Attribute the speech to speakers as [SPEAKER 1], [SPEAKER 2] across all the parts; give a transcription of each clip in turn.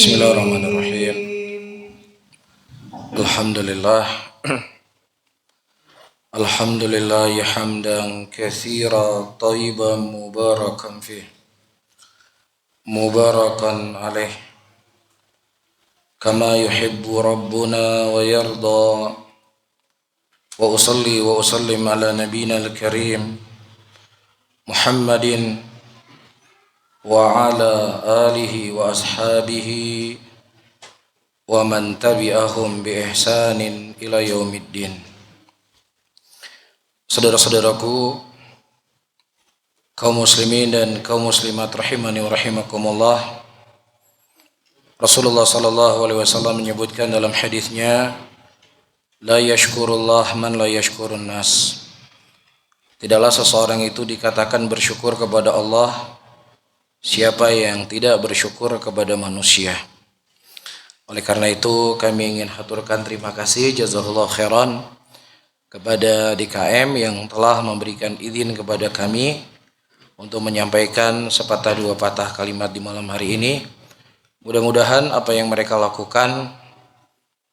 [SPEAKER 1] Bismillahirrahmanirrahim. Alhamdulillah. Alhamdulillah hamdan katsira thayyiban mubarakan fih. Mubarakan alaih. Kama yuhibbu rabbuna wa yarda. Wa usalli wa usallim ala nabiyyina al-karim Muhammadin wa ala alihi wa ashabihi wa man tabi'ahum bi ihsanin ila yaumiddin. Saudara-saudaraku kaum muslimin dan kaum muslimat rahimani wa rahimakumullah, Rasulullah sallallahu alaihi wasallam menyebutkan dalam hadisnya, la yashkurullah man la yashkurun nas. Tidaklah seseorang itu dikatakan bersyukur kepada Allah siapa yang tidak bersyukur kepada manusia. Oleh karena itu kami ingin haturkan terima kasih jazakallahu khairan kepada DKM yang telah memberikan izin kepada kami untuk menyampaikan sepatah dua patah kalimat di malam hari ini. Mudah-mudahan apa yang mereka lakukan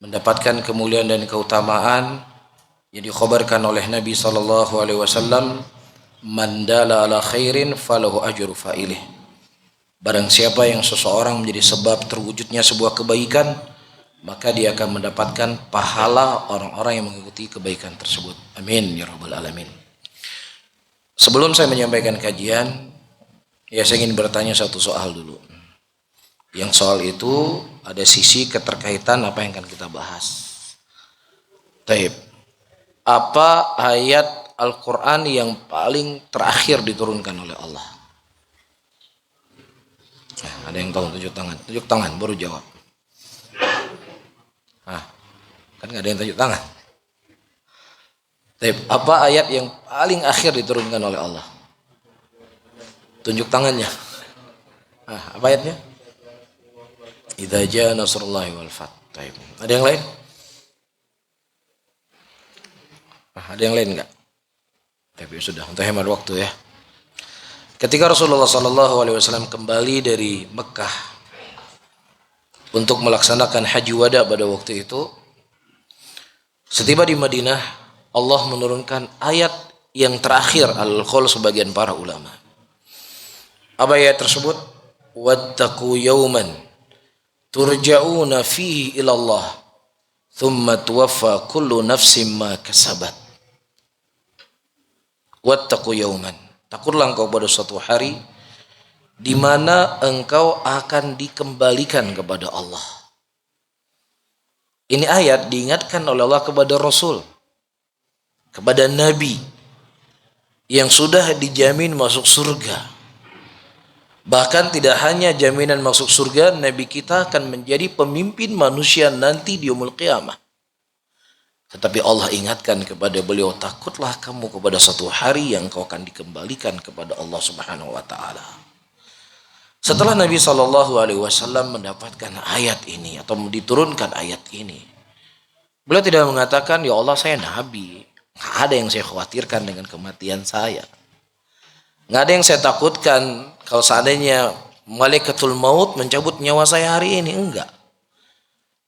[SPEAKER 1] mendapatkan kemuliaan dan keutamaan yang dikhabarkan oleh Nabi sallallahu alaihi wasallam, man dala ala khairin falahu ajru fa'ilih. Barang siapa yang seseorang menjadi sebab terwujudnya sebuah kebaikan, maka dia akan mendapatkan pahala orang-orang yang mengikuti kebaikan tersebut. Amin ya rabbal alamin. Sebelum saya menyampaikan kajian, saya ingin bertanya satu soal dulu. Yang soal itu ada sisi keterkaitan apa yang akan kita bahas. Taib. Apa ayat Al-Quran yang paling terakhir diturunkan oleh Allah? Ada yang tahu? Tunjuk tangan baru jawab. Kan nggak ada yang tunjuk tangan. Taib. Apa ayat yang paling akhir diturunkan oleh Allah? Tunjuk tangannya. Apa ayatnya? Idza jaa nasrullahi wal fath. Taib. Ada yang lain? Ada yang lain enggak? Tapi sudah, untuk hemat waktu ya. Ketika Rasulullah SAW kembali dari Mekah untuk melaksanakan haji wada pada waktu itu, setiba di Madinah Allah menurunkan ayat yang terakhir al-qaul sebagian para ulama. Apa ayat tersebut? Wattaqu yawman turja'una fihi ila Allah thumma tuwaffa kullu nafsin ma kasabat. Wattaqu yawman, takutlah engkau pada suatu hari di mana engkau akan dikembalikan kepada Allah. Ini ayat diingatkan oleh Allah kepada Rasul, kepada Nabi yang sudah dijamin masuk surga. Bahkan tidak hanya jaminan masuk surga, Nabi kita akan menjadi pemimpin manusia nanti di yaumul qiyamah. Tetapi Allah ingatkan kepada beliau, takutlah kamu kepada satu hari yang kau akan dikembalikan kepada Allah Subhanahu wa taala. Setelah Nabi SAW mendapatkan ayat ini atau diturunkan ayat ini, beliau tidak mengatakan, ya Allah saya Nabi, nggak ada yang saya khawatirkan dengan kematian saya, nggak ada yang saya takutkan kalau seandainya malaikatul maut mencabut nyawa saya hari ini. Enggak.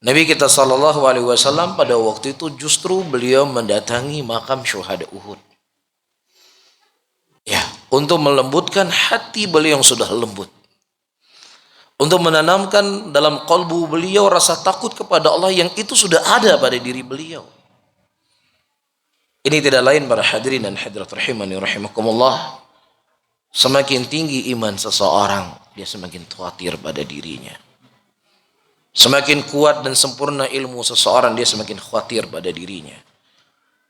[SPEAKER 1] Nabi kita SAW pada waktu itu justru beliau mendatangi makam syuhada Uhud. Ya, untuk melembutkan hati beliau yang sudah lembut. Untuk menanamkan dalam qalbu beliau rasa takut kepada Allah yang itu sudah ada pada diri beliau. Ini tidak lain para hadirin dan hadirat rahimani rahimakumullah. Semakin tinggi iman seseorang, dia semakin khawatir pada dirinya. Semakin kuat dan sempurna ilmu seseorang, dia semakin khawatir pada dirinya.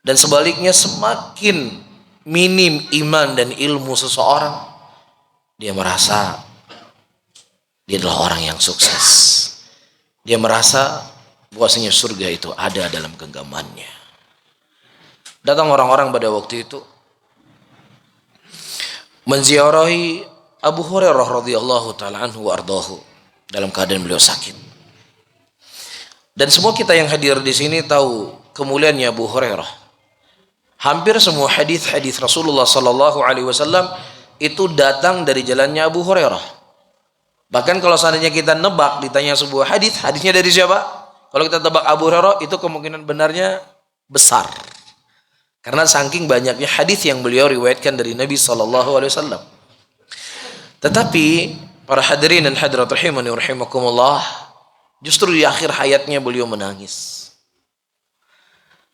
[SPEAKER 1] Dan sebaliknya, semakin minim iman dan ilmu seseorang, dia merasa dia adalah orang yang sukses. Dia merasa bahwasanya surga itu ada dalam genggamannya. Datang orang-orang pada waktu itu menziarahi Abu Hurairah radhiyallahu taala anhu wa ardahu dalam keadaan beliau sakit. Dan semua kita yang hadir di sini tahu kemuliaannya Abu Hurairah. Hampir semua hadis-hadis Rasulullah sallallahu alaihi wasallam itu datang dari jalannya Abu Hurairah. Bahkan kalau seandainya kita nebak, ditanya sebuah hadis, hadisnya dari siapa? Kalau kita tebak Abu Hurairah, itu kemungkinan benarnya besar. Karena saking banyaknya hadis yang beliau riwayatkan dari Nabi SAW. Tetapi para hadirin dan hadirat rahimani wa rahimakumullah, justru di akhir hayatnya beliau menangis.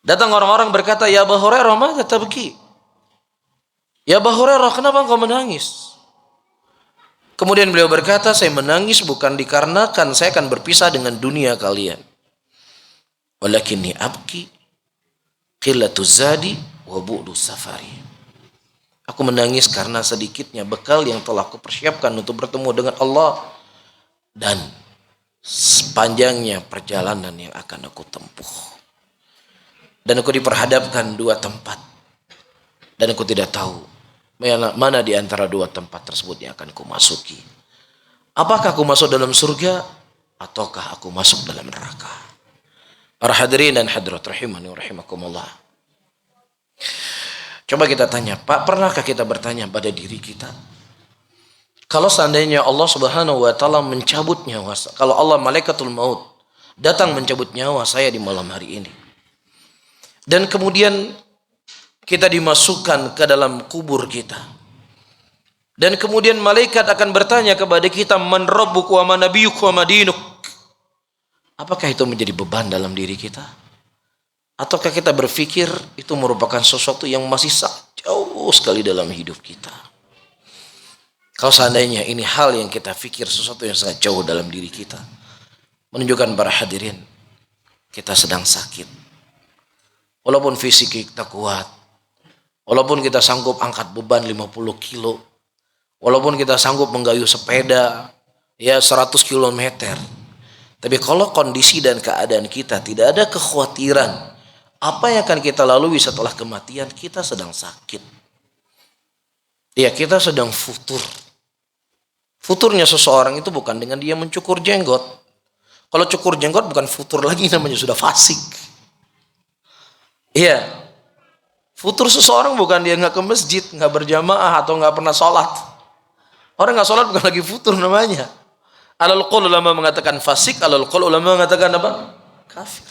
[SPEAKER 1] Datang orang-orang berkata, "Ya Abu Hurairah, maka tabki?" "Ya Abu Hurairah, kenapa engkau menangis?" Kemudian beliau berkata, "Saya menangis bukan dikarenakan saya akan berpisah dengan dunia kalian. Walakinni abki qillatuz zadi wa bu'du safari." Aku menangis karena sedikitnya bekal yang telah aku persiapkan untuk bertemu dengan Allah dan sepanjangnya perjalanan yang akan aku tempuh. Dan aku diperhadapkan dua tempat. Dan aku tidak tahu mana di antara dua tempat tersebut yang akan aku masuki. Apakah aku masuk dalam surga ataukah aku masuk dalam neraka? Para hadirin dan hadirat rahimani wa rahimakumullah. Coba kita tanya, Pak, pernahkah kita bertanya pada diri kita? Kalau seandainya Allah Subhanahu wa taala mencabut nyawa, kalau Allah malaikatul maut datang mencabut nyawa saya di malam hari ini. Dan kemudian kita dimasukkan ke dalam kubur kita. Dan kemudian malaikat akan bertanya kepada kita, "Man rabbuka wa man nabiyyuka wa madinuk?" Apakah itu menjadi beban dalam diri kita? Ataukah kita berpikir itu merupakan sesuatu yang masih jauh sekali dalam hidup kita? Kalau seandainya ini hal yang kita pikir sesuatu yang sangat jauh dalam diri kita, menunjukkan para hadirin, kita sedang sakit. Walaupun fisik kita kuat, walaupun kita sanggup angkat beban 50 kilo, walaupun kita sanggup menggayuh sepeda 100 kilometer, tapi kalau kondisi dan keadaan kita tidak ada kekhawatiran apa yang akan kita lalui setelah kematian, kita sedang sakit. Ya, kita sedang futur. Futurnya seseorang itu bukan dengan dia mencukur jenggot. Kalau cukur jenggot bukan futur lagi, namanya sudah fasik. Iya. Futur seseorang bukan dia nggak ke masjid, nggak berjamaah atau nggak pernah sholat. Orang nggak sholat bukan lagi futur namanya. Alal qaul ulama mengatakan fasik, alal qaul ulama mengatakan apa? Kafir.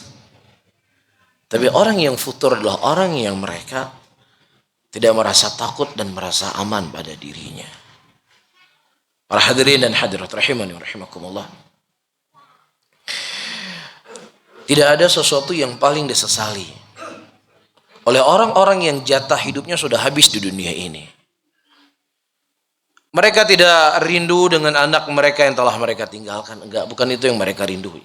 [SPEAKER 1] Tapi orang yang futur adalah orang yang mereka tidak merasa takut dan merasa aman pada dirinya. Para hadirin dan hadirat rahimani wa rahimakumullah. Tidak ada sesuatu yang paling disesali oleh orang-orang yang jatah hidupnya sudah habis di dunia ini. Mereka tidak rindu dengan anak mereka yang telah mereka tinggalkan. Enggak, bukan itu yang mereka rindui.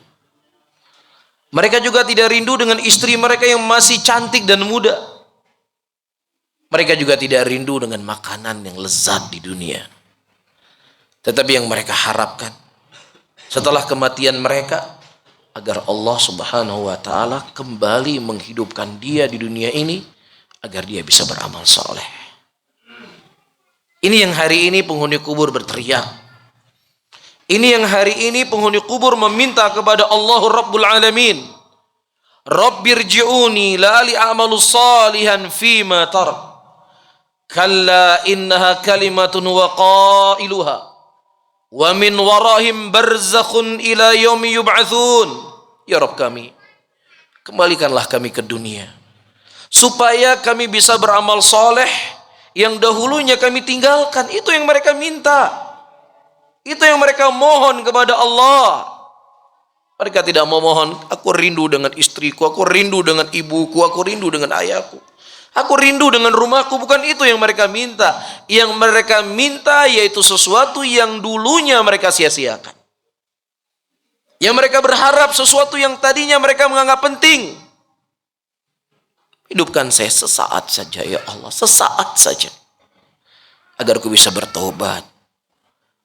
[SPEAKER 1] Mereka juga tidak rindu dengan istri mereka yang masih cantik dan muda. Mereka juga tidak rindu dengan makanan yang lezat di dunia. Tetapi yang mereka harapkan setelah kematian mereka, agar Allah Subhanahu wa taala kembali menghidupkan dia di dunia ini agar dia bisa beramal soleh. Ini yang hari ini penghuni kubur berteriak. Ini yang hari ini penghuni kubur meminta kepada Allah Rabbul Alamin, Rabbirji'uni la'ali a'malu salihan fima tarak. Kalla innaha kalimatun wa qailuha wa min warahim barzakhun ila yaumi yub'atsun. Ya Rabb kami, kembalikanlah kami ke dunia supaya kami bisa beramal soleh yang dahulunya kami tinggalkan. Itu yang mereka minta. Itu yang mereka mohon kepada Allah. Mereka tidak memohon, aku rindu dengan istriku, aku rindu dengan ibuku, aku rindu dengan ayahku, aku rindu dengan rumahku. Bukan itu yang mereka minta. Yang mereka minta yaitu sesuatu yang dulunya mereka sia-siakan. Yang mereka berharap sesuatu yang tadinya mereka menganggap penting. Hidupkan saya sesaat saja ya Allah, sesaat saja, agar aku bisa bertobat,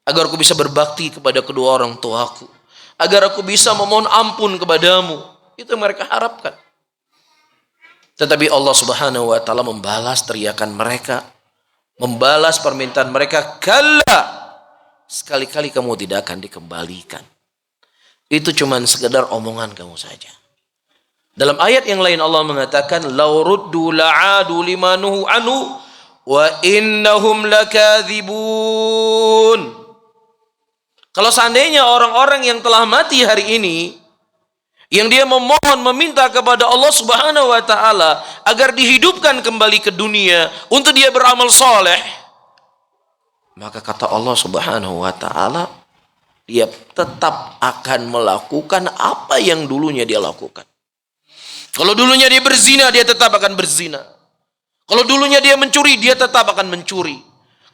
[SPEAKER 1] agar aku bisa berbakti kepada kedua orang tuaku, agar aku bisa memohon ampun kepadamu. Itu yang mereka harapkan. Tetapi Allah Subhanahu wa taala membalas teriakan mereka, membalas permintaan mereka. Kalla, sekali-kali kamu tidak akan dikembalikan. Itu cuma sekedar omongan kamu saja. Dalam ayat yang lain Allah mengatakan, "Lau ruddu la'adu limanuhu anhu wa innahum lakadzibun."
[SPEAKER 2] Kalau seandainya orang-orang yang telah mati hari ini, yang dia memohon meminta kepada Allah Subhanahu wa taala agar dihidupkan kembali ke dunia untuk dia beramal soleh, maka kata Allah Subhanahu wa taala, dia tetap akan melakukan apa yang dulunya dia lakukan. Kalau dulunya dia berzina, dia tetap akan berzina. Kalau dulunya dia mencuri, dia tetap akan mencuri.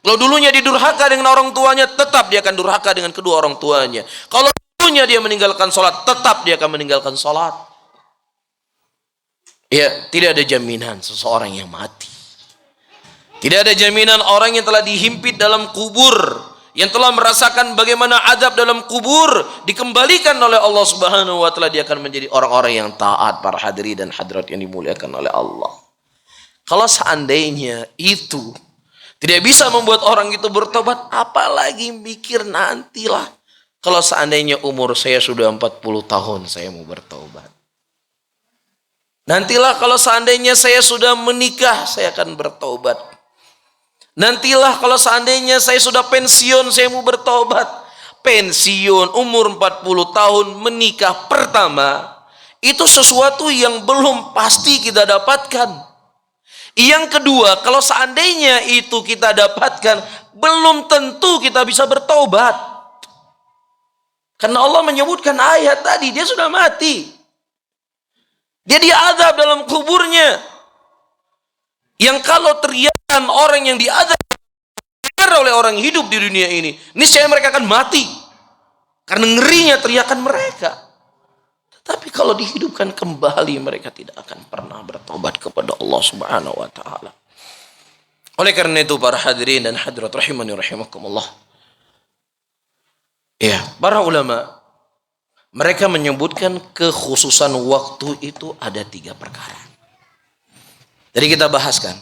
[SPEAKER 2] Kalau dulunya dia durhaka dengan orang tuanya, tetap dia akan durhaka dengan kedua orang tuanya. Kalau dulunya dia meninggalkan sholat, tetap dia akan meninggalkan sholat. Ya, tidak ada jaminan seseorang yang mati. Tidak ada jaminan orang yang telah dihimpit dalam kubur, yang telah merasakan bagaimana azab dalam kubur, dikembalikan oleh Allah Subhanahu wa taala, dia akan menjadi orang-orang yang taat, para hadirin dan hadirat yang dimuliakan oleh Allah. Kalau seandainya itu tidak bisa membuat orang itu bertobat, apalagi mikir nantilah. Kalau seandainya umur saya sudah 40 tahun, saya mau bertobat. Nantilah kalau seandainya saya sudah menikah, saya akan bertobat. Nantilah kalau seandainya saya sudah pensiun, saya mau bertobat. Pensiun, umur 40 tahun, menikah pertama, itu sesuatu yang belum pasti kita dapatkan. Yang kedua, kalau seandainya itu kita dapatkan, belum tentu kita bisa bertobat. Karena Allah menyebutkan ayat tadi, dia sudah mati. Dia diazab dalam kuburnya. Yang kalau teriakan orang yang diazab oleh orang hidup di dunia ini, niscaya mereka akan mati. Karena ngerinya teriakan mereka. Tapi kalau dihidupkan kembali, mereka tidak akan pernah bertobat kepada Allah Subhanahu wa taala. Oleh karena itu, para hadirin dan hadirat rahimani rahimakumullah. Ya, para ulama mereka menyebutkan kekhususan waktu itu ada 3 perkara. Jadi kita bahaskan.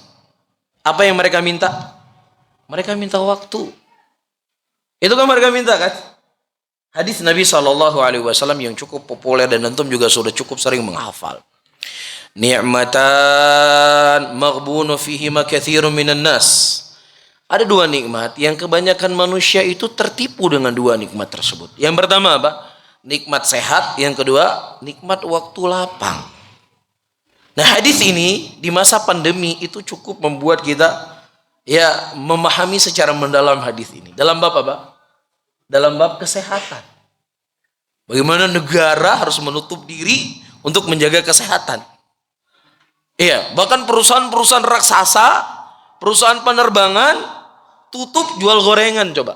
[SPEAKER 2] Apa yang mereka minta? Mereka minta waktu. Itu kan mereka minta kan? Hadis Nabi SAW yang cukup populer dan antum juga sudah cukup sering menghafal. Ni'matan maghbunu fihima katsirun minan nas. Ada 2 nikmat yang kebanyakan manusia itu tertipu dengan 2 nikmat tersebut. Yang pertama apa? Nikmat sehat. Yang kedua, nikmat waktu lapang. Nah, hadis ini di masa pandemi itu cukup membuat kita ya memahami secara mendalam hadis ini. Dalam bab apa? Dalam bab kesehatan. Bagaimana negara harus menutup diri untuk menjaga kesehatan. Iya, bahkan perusahaan-perusahaan raksasa, perusahaan penerbangan tutup jual gorengan coba.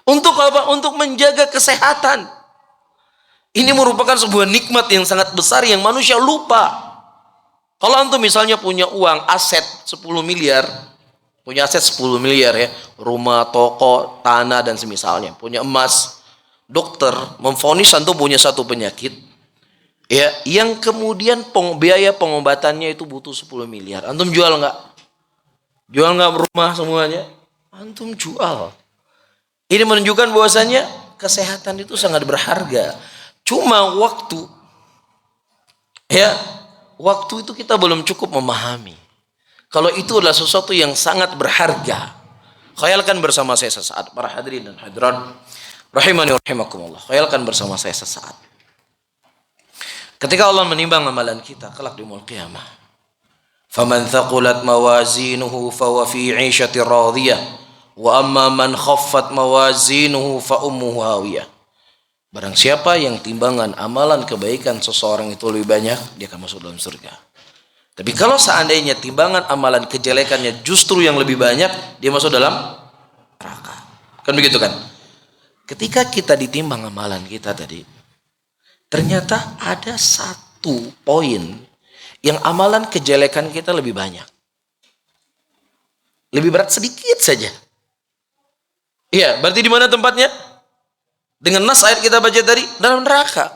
[SPEAKER 2] Untuk apa? Untuk menjaga kesehatan. Ini merupakan sebuah nikmat yang sangat besar yang manusia lupa. Kalau antum misalnya punya uang, aset 10 miliar, punya aset 10 miliar ya, rumah, toko, tanah dan semisalnya, punya emas, dokter memvonis antum punya satu penyakit, ya, yang kemudian biaya pengobatannya itu butuh 10 miliar. Antum jual nggak? Jual nggak rumah semuanya? Antum jual. Ini menunjukkan bahwasanya kesehatan itu sangat berharga. Cuma waktu, ya, waktu itu kita belum cukup memahami. Kalau itu adalah sesuatu yang sangat berharga. Khayalkan bersama saya sesaat, para hadirin dan hadirat rahimani wa rahimakumullah. Khayalkan bersama saya sesaat. Ketika Allah menimbang amalan kita kelak di yaumul qiyamah. Faman thaqulat mawazinuhu fahuwa fi 'ishatin radiyah wa amma man khaffat mawazinuhu fa ummuhu hawiyah. Barang siapa yang timbangan amalan kebaikan seseorang itu lebih banyak, dia akan masuk dalam surga. Tapi kalau seandainya timbangan amalan kejelekannya justru yang lebih banyak, dia masuk dalam neraka. Kan begitu kan? Ketika kita ditimbang amalan kita tadi, ternyata ada 1 poin yang amalan kejelekan kita lebih banyak. Lebih berat sedikit saja. Iya, berarti di mana tempatnya? Dengan nas ayat kita baca tadi, dalam neraka.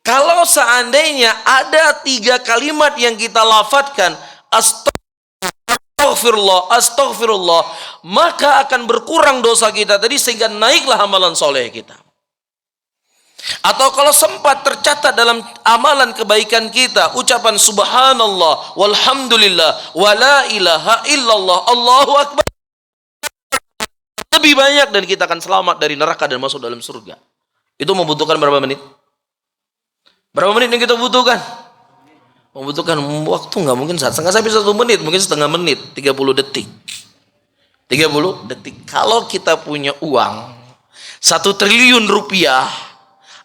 [SPEAKER 2] Kalau seandainya ada 3 kalimat yang kita lafadzkan, astaghfirullah, astaghfirullah, maka akan berkurang dosa kita tadi sehingga naiklah amalan soleh kita. Atau kalau sempat tercatat dalam amalan kebaikan kita ucapan subhanallah, walhamdulillah, wala ilaha illallah, Allahu akbar, lebih banyak dan kita akan selamat dari neraka dan masuk dalam surga. Itu membutuhkan berapa menit? Berapa menit yang kita butuhkan? Membutuhkan waktu nggak mungkin nggak sampai 1 menit, mungkin setengah menit, 30 detik. 30 detik. Kalau kita punya uang 1 triliun rupiah,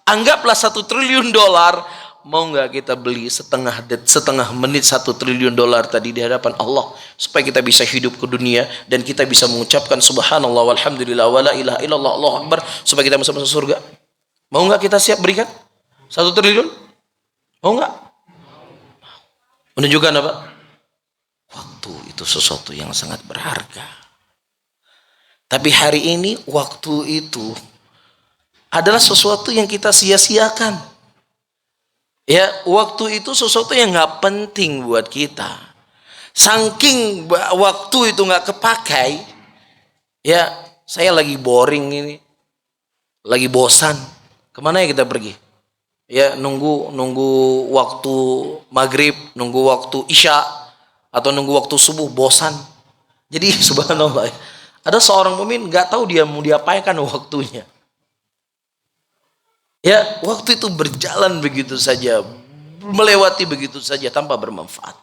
[SPEAKER 2] anggaplah 1 triliun dolar, mau nggak kita beli setengah menit 1 triliun dolar tadi di hadapan Allah, supaya kita bisa hidup ke dunia dan kita bisa mengucapkan subhanallah walhamdulillah wala ilaha illallah Allahu akbar, supaya kita bisa masuk surga. Mau nggak kita siap berikan 1 triliun? Mau nggak? Menunjukkan apa? Waktu itu sesuatu yang sangat berharga. Tapi hari ini waktu itu adalah sesuatu yang kita sia-siakan. Ya, waktu itu sesuatu yang nggak penting buat kita. Saking waktu itu nggak kepakai, ya saya lagi boring ini, lagi bosan. Kemana ya kita pergi? Ya nunggu waktu maghrib, nunggu waktu isya, atau nunggu waktu subuh, bosan. Jadi subhanallah, ada seorang mukmin nggak tahu dia mau diapakan waktunya. Ya, waktu itu berjalan begitu saja, melewati begitu saja tanpa bermanfaat.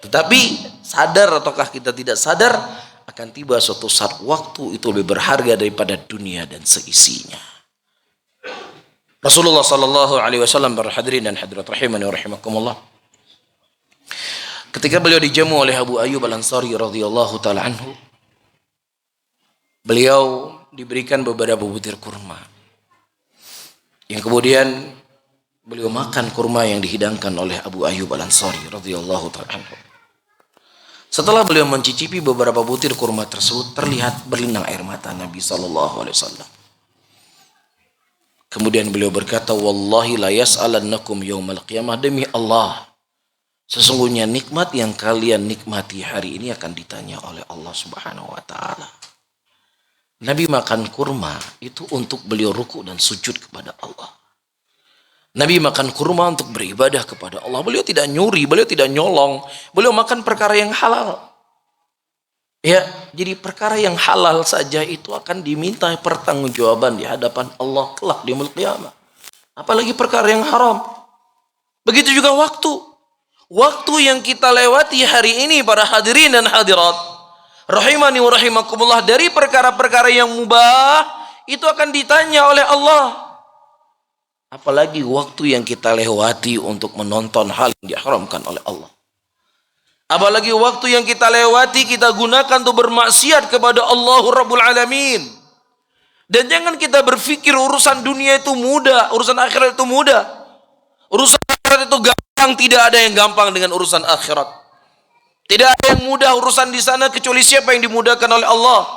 [SPEAKER 2] Tetapi sadar ataukah kita tidak sadar, akan tiba suatu saat waktu itu lebih berharga daripada dunia dan seisinya. Rasulullah sallallahu alaihi wasallam, berhadirin dan hadirat rahimani wa rahimakumullah, ketika beliau dijamu oleh Abu Ayyub Al-Ansari radhiyallahu taala anhu, beliau diberikan beberapa butir kurma, yang kemudian beliau makan kurma yang dihidangkan oleh Abu Ayyub Al-Ansari radhiyallahu taala anhu. Setelah beliau mencicipi beberapa butir kurma tersebut, terlihat berlinang air mata Nabi sallallahu alaihi wasallam. Kemudian beliau berkata, wallahi la yas'alannakum yaumal qiyamah, demi Allah, sesungguhnya nikmat yang kalian nikmati hari ini akan ditanya oleh Allah Subhanahu wa taala. Nabi makan kurma itu untuk beliau ruku dan sujud kepada Allah. Nabi makan kurma untuk beribadah kepada Allah. Beliau tidak nyuri, beliau tidak nyolong. Beliau makan perkara yang halal. Ya, jadi perkara yang halal saja itu akan diminta pertanggungjawaban di hadapan Allah kelak di yaumul qiyamah. Apalagi perkara yang haram. Begitu juga waktu. Waktu yang kita lewati hari ini para hadirin dan hadirat rahimani wa rahimakumullah, dari perkara-perkara yang mubah itu akan ditanya oleh Allah. Apalagi waktu yang kita lewati untuk menonton hal yang diharamkan oleh Allah. Apalagi waktu yang kita lewati kita gunakan untuk bermaksiat kepada Allah Rabbul Alamin. Dan jangan kita berpikir urusan dunia itu mudah, urusan akhirat itu mudah. Urusan akhirat itu gampang, tidak ada yang gampang dengan urusan akhirat. Tidak ada yang mudah urusan di sana kecuali siapa yang dimudahkan oleh Allah.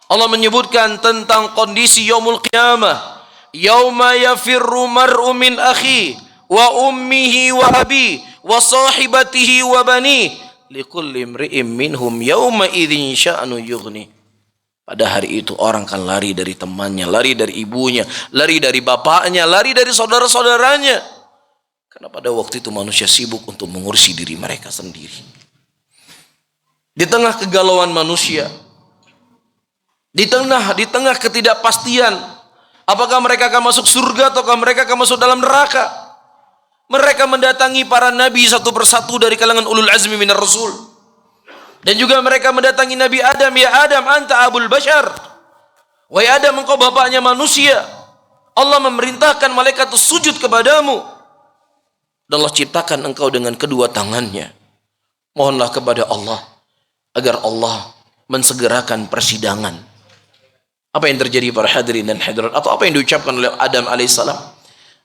[SPEAKER 2] Allah menyebutkan tentang kondisi yaumul qiyamah. Yauma yafirru mar'u min akhi wa ummihi wa abi wa sahibatihi wa bani likulli imri'in minhum yauma idzin sya'nu yughni. Pada hari itu orang akan lari dari temannya, lari dari ibunya, lari dari bapaknya, lari dari saudara-saudaranya. Karena pada waktu itu manusia sibuk untuk mengurusi diri mereka sendiri. Di tengah kegalauan manusia, di tengah ketidakpastian, apakah mereka akan masuk surga ataukah mereka akan masuk dalam neraka, mereka mendatangi para nabi satu persatu dari kalangan ulul azmi minar rasul. Dan juga mereka mendatangi Nabi Adam, ya Adam anta abul bashar, wahai Adam engkau bapaknya manusia, Allah memerintahkan malaikat itu sujud kepadamu, dan Allah ciptakan engkau dengan kedua tangannya. Mohonlah kepada Allah agar Allah mensegerakan persidangan. Apa yang terjadi para hadirin dan hadirat, atau apa yang diucapkan oleh Adam alaihissalam?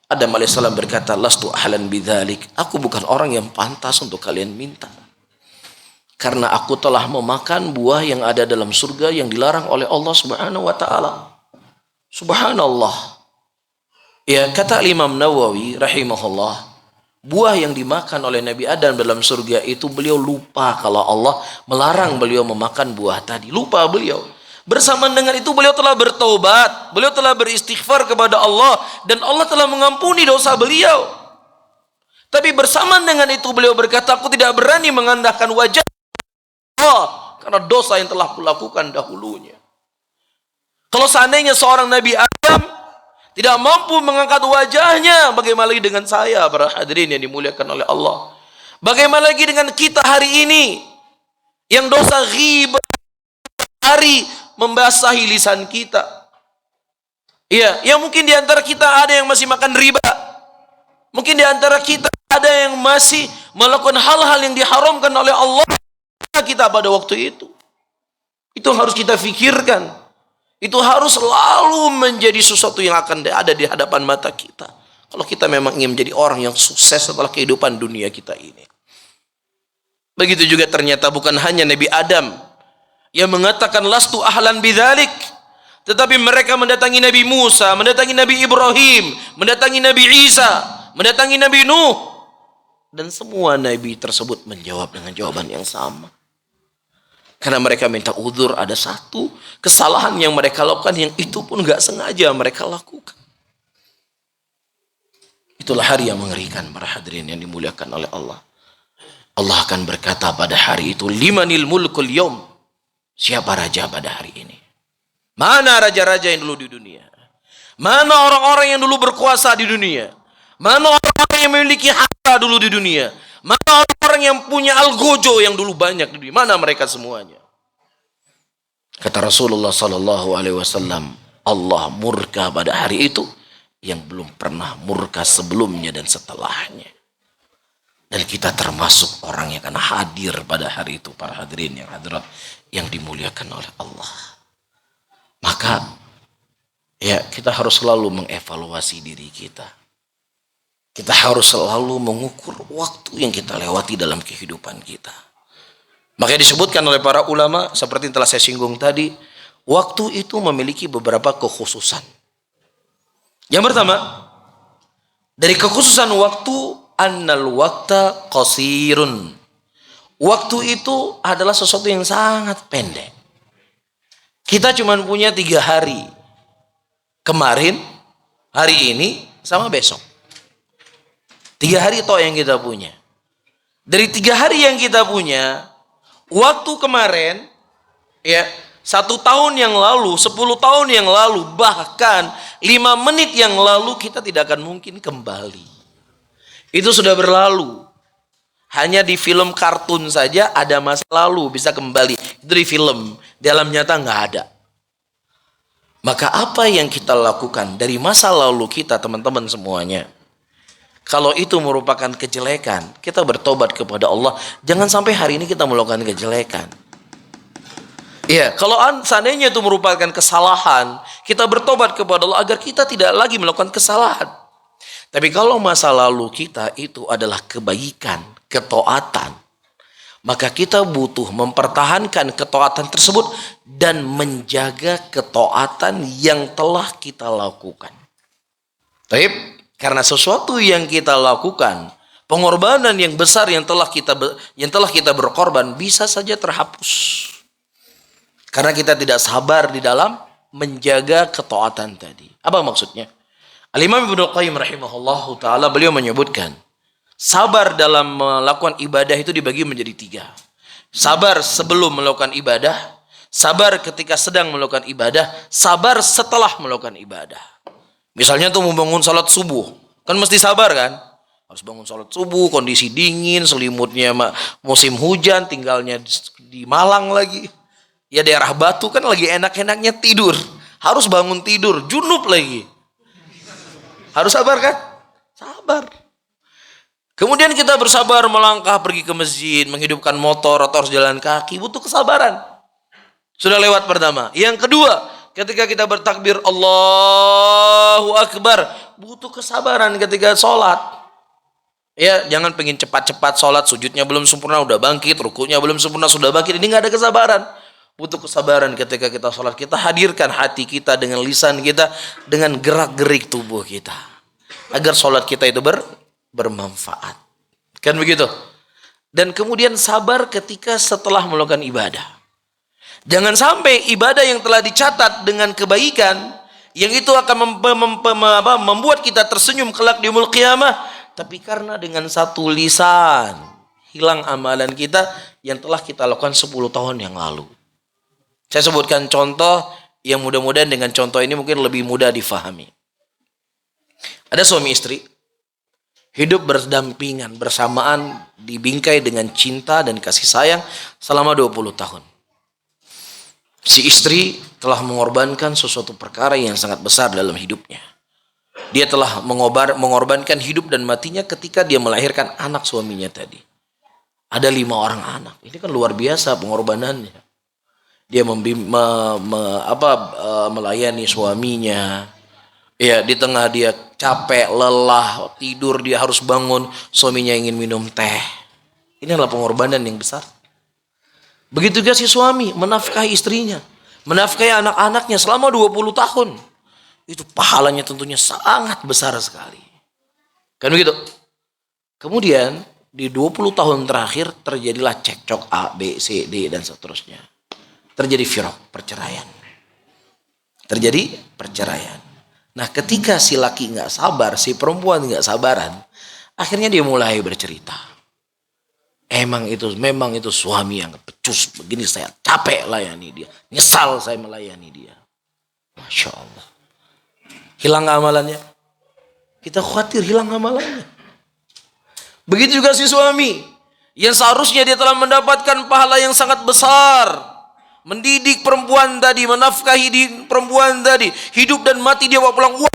[SPEAKER 2] Adam alaihissalam berkata, lastu ahlan bidzalik, aku bukan orang yang pantas untuk kalian minta, karena aku telah memakan buah yang ada dalam surga yang dilarang oleh Allah Subhanahu wa taala. Subhanallah. Ya, kata Imam Nawawi rahimahullah, buah yang dimakan oleh Nabi Adam dalam surga itu beliau lupa kalau Allah melarang beliau memakan buah tadi. Lupa beliau. Bersamaan dengan itu beliau telah bertaubat, beliau telah beristighfar kepada Allah, dan Allah telah mengampuni dosa beliau. Tapi bersamaan dengan itu beliau berkata, aku tidak berani mengandalkan wajah Allah karena dosa yang telah kulakukan dahulunya. Kalau seandainya seorang Nabi Adam tidak mampu mengangkat wajahnya, bagaimana lagi dengan saya, para hadirin yang dimuliakan oleh Allah? Bagaimana lagi dengan kita hari ini yang dosa ghibah hari membasahi lisan kita? Iya, yang mungkin di antara kita ada yang masih makan riba. Mungkin di antara kita ada yang masih melakukan hal-hal yang diharamkan oleh Allah kita pada waktu itu. Itu harus kita fikirkan. Itu harus selalu menjadi sesuatu yang akan ada di hadapan mata kita. Kalau kita memang ingin menjadi orang yang sukses setelah kehidupan dunia kita ini. Begitu juga ternyata bukan hanya Nabi Adam yang mengatakan lastu ahlan bidzalik, tetapi mereka mendatangi Nabi Musa, mendatangi Nabi Ibrahim, mendatangi Nabi Isa, mendatangi Nabi Nuh, dan semua nabi tersebut menjawab dengan jawaban yang sama. Karena mereka minta uzur, ada satu kesalahan yang mereka lakukan yang itu pun gak sengaja mereka lakukan. Itulah hari yang mengerikan, para hadirin yang dimuliakan oleh Allah. Allah akan berkata pada hari itu, limanil mulkul yawm. Siapa raja pada hari ini? Mana raja-raja yang dulu di dunia? Mana orang-orang yang dulu berkuasa di dunia? Mana orang-orang yang memiliki harta dulu di dunia? Mana orang-orang yang punya algojo yang dulu banyak di dunia? Mana mereka semuanya? Kata Rasulullah sallallahu alaihi wasallam, Allah murka pada hari itu yang belum pernah murka sebelumnya dan setelahnya. Dan kita termasuk orang yang akan hadir pada hari itu, para hadirin yang hadirat yang dimuliakan oleh Allah. Maka ya kita harus selalu mengevaluasi diri kita. Kita harus selalu mengukur waktu yang kita lewati dalam kehidupan kita. Makanya disebutkan oleh para ulama, seperti yang telah saya singgung tadi, waktu itu memiliki beberapa kekhususan. Yang pertama, dari kekhususan waktu, annal waqta qasirun. Waktu itu adalah sesuatu yang sangat pendek. Kita cuma punya 3 hari. Kemarin, hari ini, sama besok. 3 hari toh yang kita punya. Dari 3 hari yang kita punya, waktu kemarin, ya 1 tahun yang lalu, 10 tahun yang lalu, bahkan 5 menit yang lalu kita tidak akan mungkin kembali. Itu sudah berlalu. Hanya di film kartun saja ada masa lalu bisa kembali. Itu di film, dalam nyata nggak ada. Maka apa yang kita lakukan dari masa lalu kita, teman-teman semuanya, kalau itu merupakan kejelekan, kita bertobat kepada Allah. Jangan sampai hari ini kita melakukan kejelekan. Iya, kalau seandainya itu merupakan kesalahan, kita bertobat kepada Allah agar kita tidak lagi melakukan kesalahan. Tapi kalau masa lalu kita itu adalah kebaikan, ketaatan, maka kita butuh mempertahankan ketaatan tersebut dan menjaga ketaatan yang telah kita lakukan. Baik, karena sesuatu yang kita lakukan, pengorbanan yang besar yang telah kita berkorban bisa saja terhapus. Karena kita tidak sabar di dalam menjaga ketaatan tadi. Apa maksudnya? Al-Imam Ibnu Qayyim rahimahullahu ta'ala, beliau menyebutkan, sabar dalam melakukan ibadah itu dibagi menjadi 3. Sabar sebelum melakukan ibadah, sabar ketika sedang melakukan ibadah, sabar setelah melakukan ibadah. Misalnya tuh mau bangun salat subuh, kan mesti sabar kan? Harus bangun salat subuh, kondisi dingin, selimutnya musim hujan, tinggalnya di Malang lagi. Ya daerah Batu kan lagi enak-enaknya tidur. Harus bangun tidur, junub lagi. Harus sabar kan? Sabar. Kemudian kita bersabar melangkah pergi ke masjid, menghidupkan motor atau harus jalan kaki, butuh kesabaran. Sudah lewat pertama. Yang kedua, ketika kita bertakbir Allahu Akbar, butuh kesabaran ketika sholat. Ya, jangan pengen cepat-cepat sholat, sujudnya belum sempurna udah bangkit, rukunya belum sempurna sudah bangkit, ini nggak ada kesabaran. Butuh kesabaran ketika kita sholat. Kita hadirkan hati kita dengan lisan kita, dengan gerak-gerik tubuh kita, agar sholat kita itu bermanfaat. Kan begitu? Dan kemudian sabar ketika setelah melakukan ibadah. Jangan sampai ibadah yang telah dicatat dengan kebaikan, yang itu akan membuat kita tersenyum kelak di yaumul qiyamah, tapi karena dengan satu lisan hilang amalan kita yang telah kita lakukan 10 tahun yang lalu. Saya sebutkan contoh yang mudah-mudahan dengan contoh ini mungkin lebih mudah difahami. Ada suami istri hidup berdampingan bersamaan dibingkai dengan cinta dan kasih sayang selama 20 tahun. Si istri telah mengorbankan sesuatu perkara yang sangat besar dalam hidupnya. Dia telah mengorbankan hidup dan matinya ketika dia melahirkan anak suaminya tadi. Ada 5 orang anak. Ini kan luar biasa pengorbanannya. Dia melayani suaminya. Ya, di tengah dia capek, lelah, tidur, dia harus bangun, suaminya ingin minum teh. Ini adalah pengorbanan yang besar. Begitu juga si suami menafkahi istrinya, menafkahi anak-anaknya selama 20 tahun. Itu pahalanya tentunya sangat besar sekali. Kan begitu? Kemudian di 20 tahun terakhir terjadilah cekcok A, B, C, D dan seterusnya. Terjadi firaq, perceraian. Terjadi perceraian. Nah, ketika si laki nggak sabar, si perempuan nggak sabaran, akhirnya dia mulai bercerita. Memang itu suami yang pecus begini, saya capek layani dia, nyesal saya melayani dia. Masya Allah. Hilang amalannya. Kita khawatir hilang amalannya. Begitu juga si suami yang seharusnya dia telah mendapatkan pahala yang sangat besar. Mendidik perempuan tadi, menafkahi di perempuan tadi, hidup dan mati dia bawa pulang uang.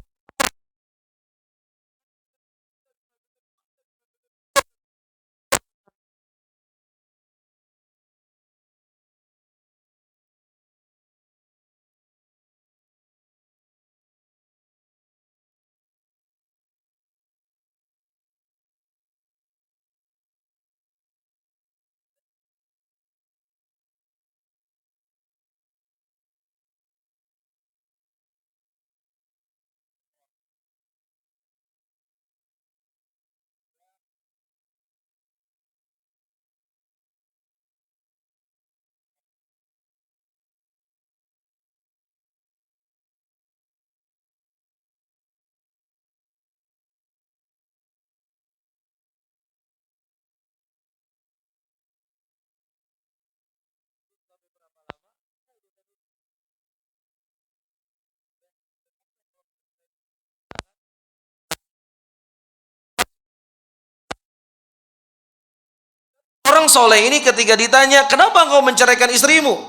[SPEAKER 2] Orang soleh ini ketika ditanya, kenapa engkau menceraikan istrimu?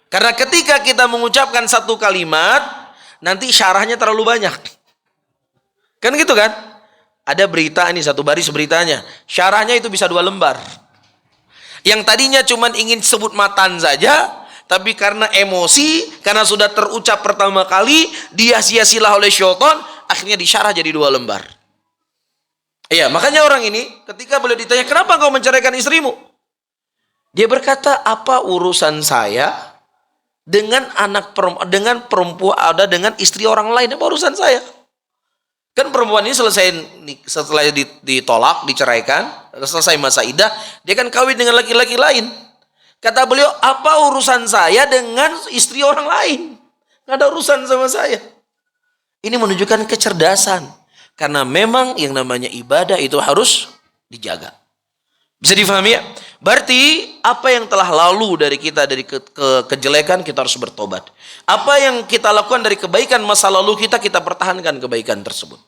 [SPEAKER 2] Karena ketika kita mengucapkan satu kalimat, nanti syarahnya terlalu banyak. Kan gitu kan? Ada berita ini, satu baris beritanya. Syarahnya itu bisa 2 lembar. Yang tadinya cuma ingin sebut matan saja, tapi karena emosi, karena sudah terucap pertama kali, dia sia-silah oleh syaitan, akhirnya disyarah jadi 2 lembar. Iya, makanya orang ini ketika beliau ditanya, kenapa kau menceraikan istrimu? Dia berkata, apa urusan saya dengan dengan perempuan, dengan istri orang lain? Apa urusan saya? Kan perempuan ini setelah ditolak, diceraikan, selesai masa iddah, dia kan kawin dengan laki-laki lain. Kata beliau, apa urusan saya dengan istri orang lain? Gak ada urusan sama saya. Ini menunjukkan kecerdasan. Karena memang yang namanya ibadah itu harus dijaga. Bisa difahami ya? Berarti apa yang telah lalu dari kita, dari kejelekan, kita harus bertobat. Apa yang kita lakukan dari kebaikan masa lalu kita pertahankan kebaikan tersebut.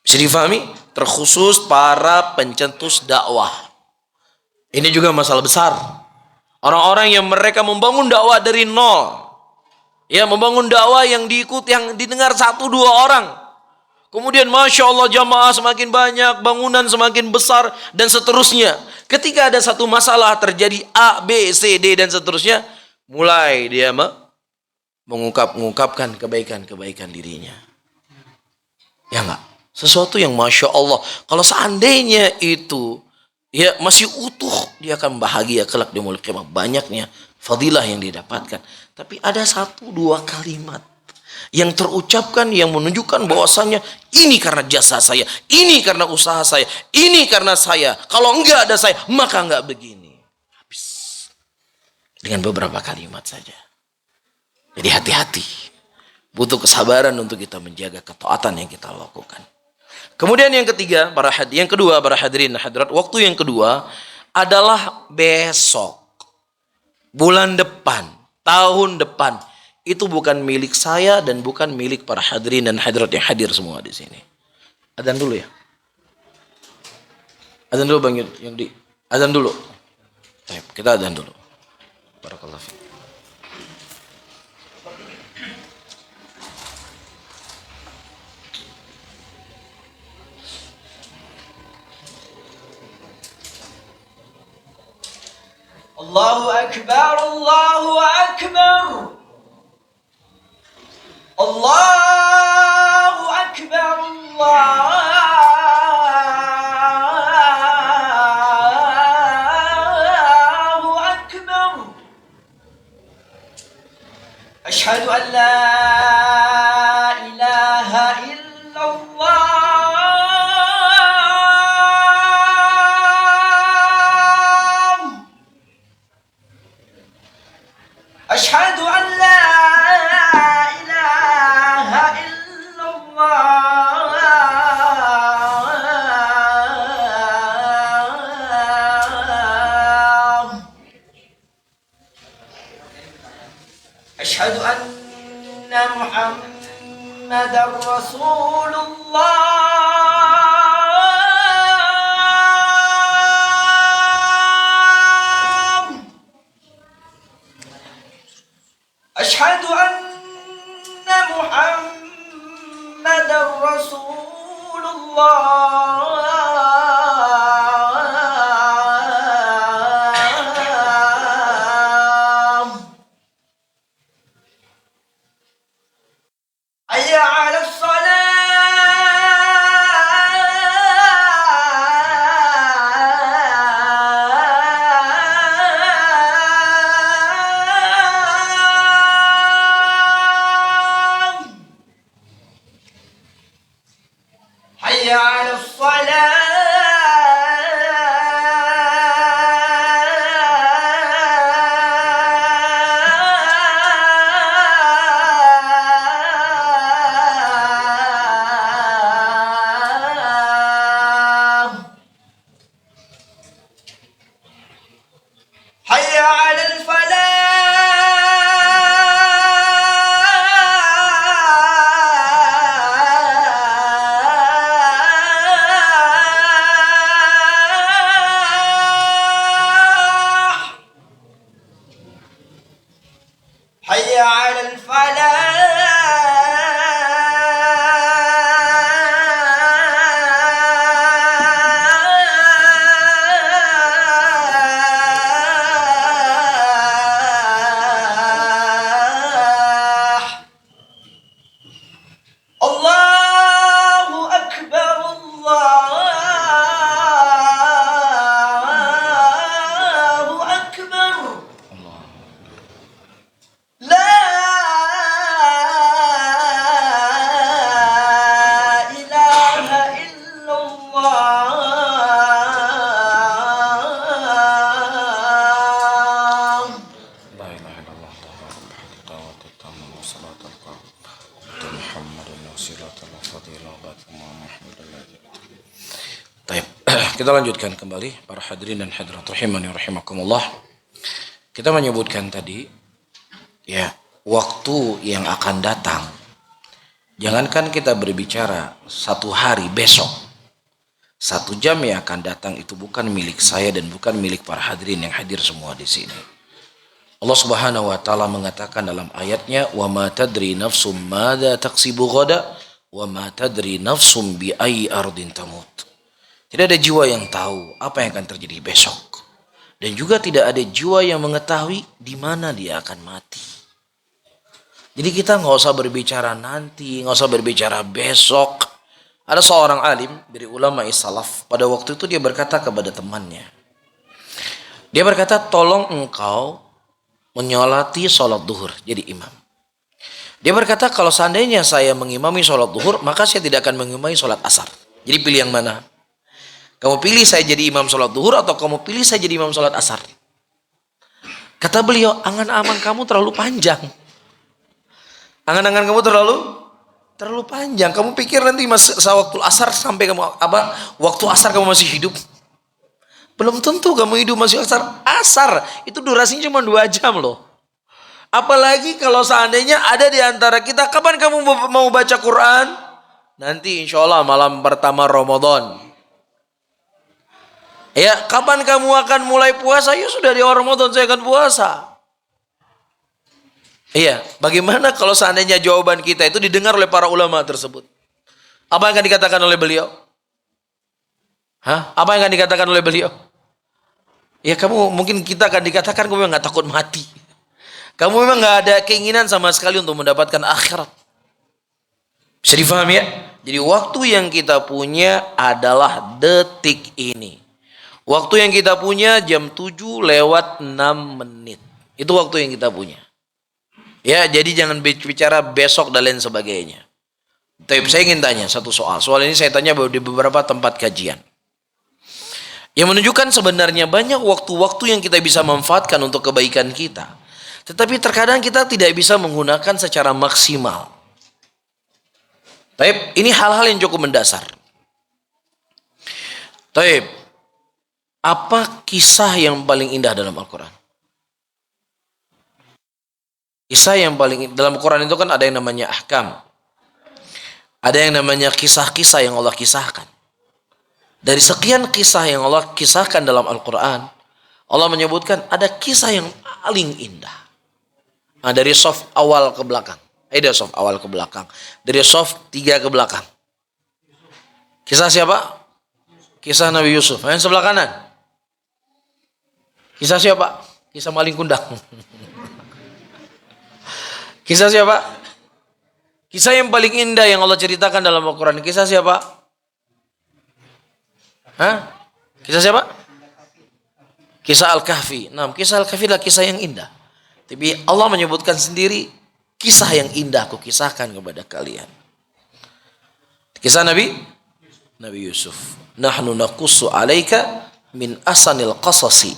[SPEAKER 2] Bisa difahami? Terkhusus para pencetus dakwah. Ini juga masalah besar. Orang-orang yang mereka membangun dakwah dari nol. Ya, membangun dakwah yang diikuti, yang didengar 1-2 orang. Kemudian Masya Allah jamaah semakin banyak, bangunan semakin besar, dan seterusnya. Ketika ada satu masalah terjadi A, B, C, D, dan seterusnya, mulai dia mengungkapkan kebaikan-kebaikan dirinya. Ya enggak? Sesuatu yang Masya Allah. Kalau seandainya itu ya masih utuh, dia akan bahagia kelak di yaumul qiyamah. Banyaknya fadilah yang didapatkan. Tapi ada 1-2 kalimat yang terucapkan yang menunjukkan bahwasannya ini karena jasa saya, ini karena usaha saya, ini karena saya. Kalau enggak ada saya, maka enggak begini. Habis. Dengan beberapa kalimat saja. Jadi hati-hati. Butuh kesabaran untuk kita menjaga ketaatan yang kita lakukan. Kemudian yang kedua, para hadirin hadirat, waktu yang kedua adalah besok, bulan depan, tahun depan. itu bukan milik saya dan bukan milik para hadirin dan hadirat yang hadir semua di sini. Adzan dulu ya. Adzan dulu Bang Yudi. Adzan dulu. Baik, kita adzan dulu. Barakallahu fiik.
[SPEAKER 3] Allahu Akbar, Allahu Akbar. Allahu Akbar, Allahu Akbar. Asyhadu an la ilaha illallah. أشهد أن لا إله إلا الله أشهد أن محمدا رسول الله أشهد أن محمدا رسول الله حي على الصلاة حي على الصلاة حي على الفلاح حي على الفلاح الله أكبر الله أكبر لا إله إلا الله
[SPEAKER 1] La ilaha illallah wa tatammu salatul qawm Muhammadun wasilatul fadilah Baik, kita lanjutkan kembali para hadirin dan hadirat rahimani rahimakumullah. Kita menyebutkan tadi ya, waktu yang akan datang. Jangankan kita berbicara satu hari besok, 1 jam yang akan datang itu bukan milik saya dan bukan milik para hadirin yang hadir semua di sini. Allah Subhanahu wa taala mengatakan dalam ayatnya, "Wa ma tadri nafsum madza taksibu ghada wa ma tadri nafsum bi ayyi ardin tamut." Tidak ada jiwa yang tahu apa yang akan terjadi besok. Dan juga tidak ada jiwa yang mengetahui di mana dia akan mati. Jadi kita nggak usah berbicara nanti, nggak usah berbicara besok. Ada seorang alim dari ulama salaf, pada waktu itu dia berkata kepada temannya. Dia berkata, tolong engkau menyolati sholat duhur, jadi imam. Dia berkata, kalau seandainya saya mengimami sholat duhur, maka saya tidak akan mengimami sholat asar. Jadi pilih yang mana? Kamu pilih saya jadi imam sholat duhur atau kamu pilih saya jadi imam sholat asar? Kata beliau, angan-angan kamu terlalu panjang. Angan-angan kamu terlalu panjang. Kamu pikir nanti waktu asar sampai waktu asar kamu masih hidup? Belum tentu kamu hidup masih asar. Asar itu durasinya cuma 2 jam loh.
[SPEAKER 2] Apalagi kalau seandainya ada di antara kita, kapan kamu mau baca Quran? Nanti insya Allah malam pertama Ramadan. Ya, kapan kamu akan mulai puasa? Ya sudah di awal Ramadan saya akan puasa. Iya, bagaimana kalau seandainya jawaban kita itu didengar oleh para ulama tersebut? Apa yang akan dikatakan oleh beliau? Hah? Apa yang akan dikatakan oleh beliau? Ya mungkin kita akan dikatakan kamu memang gak takut mati. Kamu memang gak ada keinginan sama sekali untuk mendapatkan akhirat. Bisa difahami ya? Jadi waktu yang kita punya adalah detik ini. Waktu yang kita punya jam 7:06. Itu waktu yang kita punya. Ya, jadi jangan bicara besok dan lain sebagainya. Tapi saya ingin tanya satu soal. Soal ini saya tanya di beberapa tempat kajian. Yang menunjukkan sebenarnya banyak waktu-waktu yang kita bisa manfaatkan untuk kebaikan kita. Tetapi terkadang kita tidak bisa menggunakan secara maksimal. Tapi ini hal-hal yang cukup mendasar. Tapi apa kisah yang paling indah dalam Al-Quran? Kisah yang paling dalam Quran itu kan ada yang namanya ahkam. Ada yang namanya kisah-kisah yang Allah kisahkan. Dari sekian kisah yang Allah kisahkan dalam Al-Quran, Allah menyebutkan ada kisah yang paling indah. Nah, dari soft awal ke belakang. Dari soft awal ke belakang. Dari soft 3 ke belakang. Kisah siapa? Kisah Nabi Yusuf. Yang sebelah kanan. Kisah siapa? Kisah maling kundang. Kisah siapa? Kisah yang paling indah yang Allah ceritakan dalam Al-Quran. Kisah siapa? Hah? Kisah siapa? Kisah Al-Kahfi. Nah, kisah Al-Kahfi adalah kisah yang indah. Tapi Allah menyebutkan sendiri, kisah yang indah aku kisahkan kepada kalian. Kisah Nabi Yusuf. Nahnu naqussu alaika min asanil qasasi.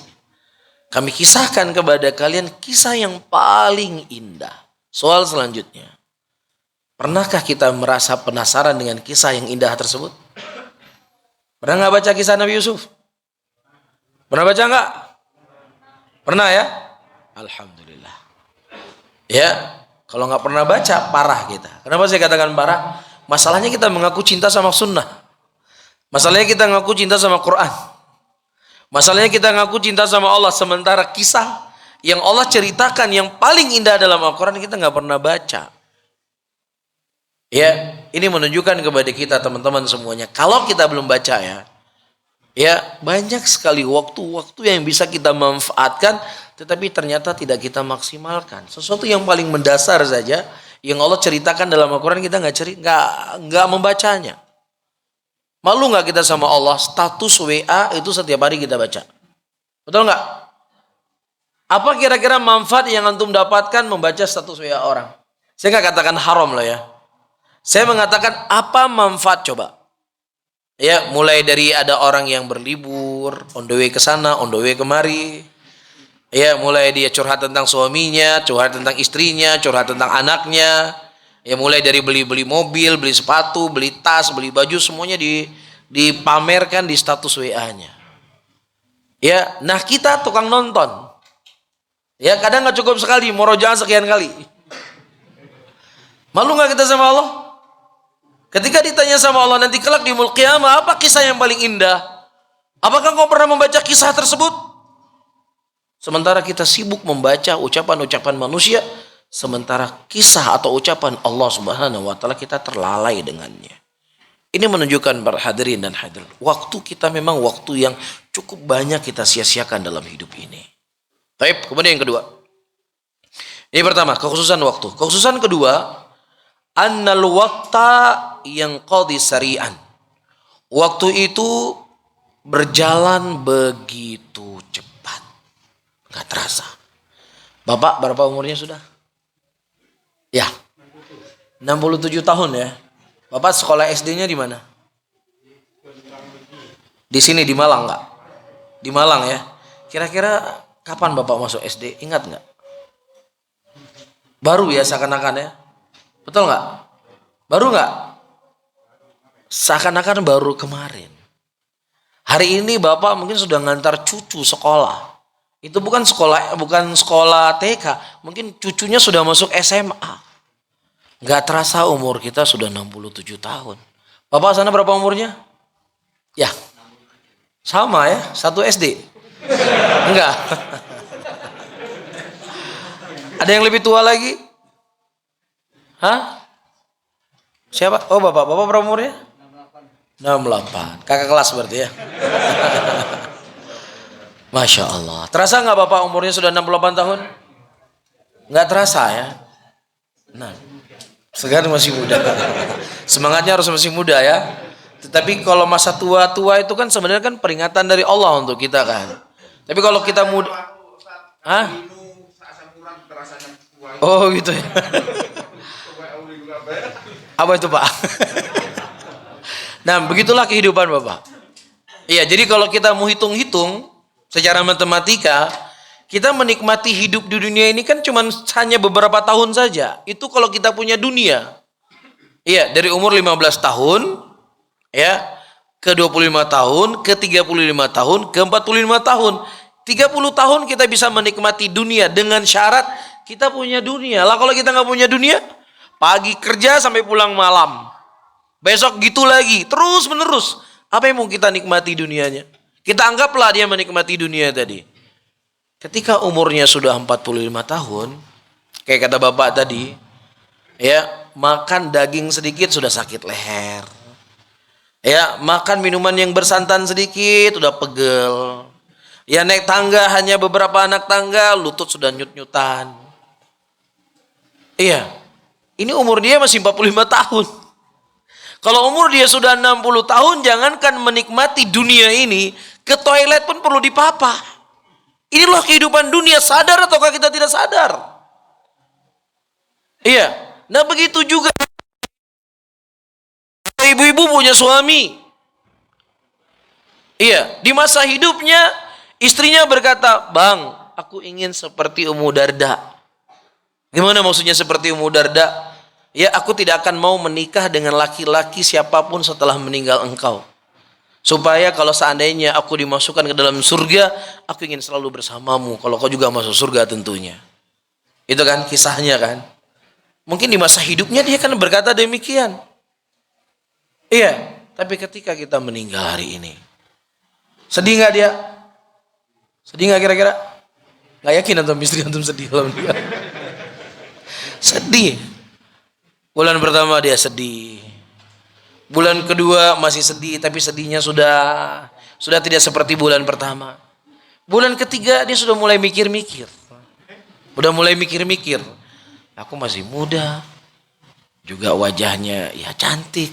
[SPEAKER 2] Kami kisahkan kepada kalian kisah yang paling indah. Soal selanjutnya. Pernahkah kita merasa penasaran dengan kisah yang indah tersebut? Pernah nggak baca kisah Nabi Yusuf? Pernah baca nggak? Pernah ya? Alhamdulillah. Ya, kalau nggak pernah baca parah kita. Kenapa saya katakan parah? Masalahnya kita mengaku cinta sama sunnah. Masalahnya kita mengaku cinta sama Quran. Masalahnya kita mengaku cinta sama Allah. Sementara kisah yang Allah ceritakan yang paling indah dalam Al-Quran kita nggak pernah baca. Ya, ini menunjukkan kepada kita teman-teman semuanya. Kalau kita belum baca ya banyak sekali waktu-waktu yang bisa kita manfaatkan, tetapi ternyata tidak kita maksimalkan. Sesuatu yang paling mendasar saja yang Allah ceritakan dalam Al-Quran kita nggak membacanya. Malu nggak kita sama Allah? Status WA itu setiap hari kita baca. Betul nggak? Apa kira-kira manfaat yang antum dapatkan membaca status WA orang? Saya nggak katakan haram lah ya. Saya mengatakan apa manfaat coba? Ya, mulai dari ada orang yang berlibur, on the way ke sana, on the way kemari. Ya, mulai dia curhat tentang suaminya, curhat tentang istrinya, curhat tentang anaknya. Ya, mulai dari beli mobil, beli sepatu, beli tas, beli baju, semuanya dipamerkan di status WA-nya. Ya, nah kita tukang nonton. Ya, kadang nggak cukup sekali, murojaah sekian kali. Malu nggak kita sama Allah? Ketika ditanya sama Allah nanti kelak di yaumul qiyamah, apa kisah yang paling indah? Apakah kau pernah membaca kisah tersebut? Sementara kita sibuk membaca ucapan-ucapan manusia, sementara kisah atau ucapan Allah Subhanahu wa taala kita terlalai dengannya. Ini menunjukkan para hadirin dan hadirat, waktu kita memang waktu yang cukup banyak kita sia-siakan dalam hidup ini. Baik, kemudian yang kedua. Ini pertama, kekhususan waktu. Kekhususan kedua, annal waqta yang qadi sari'an. Waktu itu berjalan begitu cepat. Enggak terasa. Bapak berapa umurnya sudah? Ya. 67 tahun ya. Bapak sekolah SD-nya di mana? Di sini di Malang enggak? Di Malang ya. Kira-kira kapan Bapak masuk SD? Ingat enggak? Baru ya seakan-akan ya. Betul nggak? Baru nggak? Seakan-akan baru kemarin. Hari ini Bapak mungkin sudah ngantar cucu sekolah. Itu bukan sekolah TK, mungkin cucunya sudah masuk SMA. Nggak terasa umur kita sudah 67 tahun. Bapak sana berapa umurnya? Ya, sama ya, 1 SD. Enggak. Ada yang lebih tua lagi? Hah? Siapa? Oh bapak berapa umurnya? 68. Kakak kelas berarti ya. Masya Allah. Terasa nggak bapak umurnya sudah 68 tahun? Nggak terasa ya. Nah, segar masih muda. Semangatnya harus masih muda ya. Tetapi kalau masa tua itu kan sebenarnya kan peringatan dari Allah untuk kita kan. Tapi kalau kita muda, hah? Oh gitu ya. Apa itu Pak? Nah begitulah kehidupan Bapak. Iya, jadi kalau kita mau hitung-hitung secara matematika, kita menikmati hidup di dunia ini kan cuma hanya beberapa tahun saja. Itu kalau kita punya dunia. Iya, dari umur 15 tahun ya, ke 25 tahun, ke 35 tahun, ke 45 tahun. 30 tahun kita bisa menikmati dunia dengan syarat kita punya dunia. Lah kalau kita nggak punya dunia, pagi kerja sampai pulang malam. Besok gitu lagi, terus menerus. Apa yang mau kita nikmati dunianya? Kita anggaplah dia menikmati dunia tadi. Ketika umurnya sudah 45 tahun, kayak kata bapak tadi, ya, makan daging sedikit sudah sakit leher. Ya, makan minuman yang bersantan sedikit sudah pegel. Ya, naik tangga hanya beberapa anak tangga, lutut sudah nyut-nyutan. Iya. Ini umur dia masih 45 tahun. Kalau umur dia sudah 60 tahun, jangankan menikmati dunia ini, ke toilet pun perlu dipapa. Inilah kehidupan dunia, sadar ataukah kita tidak sadar? Iya. Nah begitu juga ibu-ibu punya suami. Iya, di masa hidupnya istrinya berkata, "Bang, aku ingin seperti Ummu Darda." Gimana maksudnya seperti Ummu Darda? Ya, aku tidak akan mau menikah dengan laki-laki siapapun setelah meninggal engkau. Supaya kalau seandainya aku dimasukkan ke dalam surga, aku ingin selalu bersamamu. Kalau kau juga masuk surga tentunya. Itu kan kisahnya kan. Mungkin di masa hidupnya dia kan berkata demikian. Iya, tapi ketika kita meninggal hari ini, sedih nggak dia? Sedih nggak kira-kira? Nggak yakin antum istri antum sedih kalau meninggal. Sedih. Bulan pertama dia sedih. Bulan kedua masih sedih, tapi sedihnya sudah tidak seperti bulan pertama. Bulan ketiga dia sudah mulai mikir-mikir. Aku masih muda. Juga wajahnya ya cantik.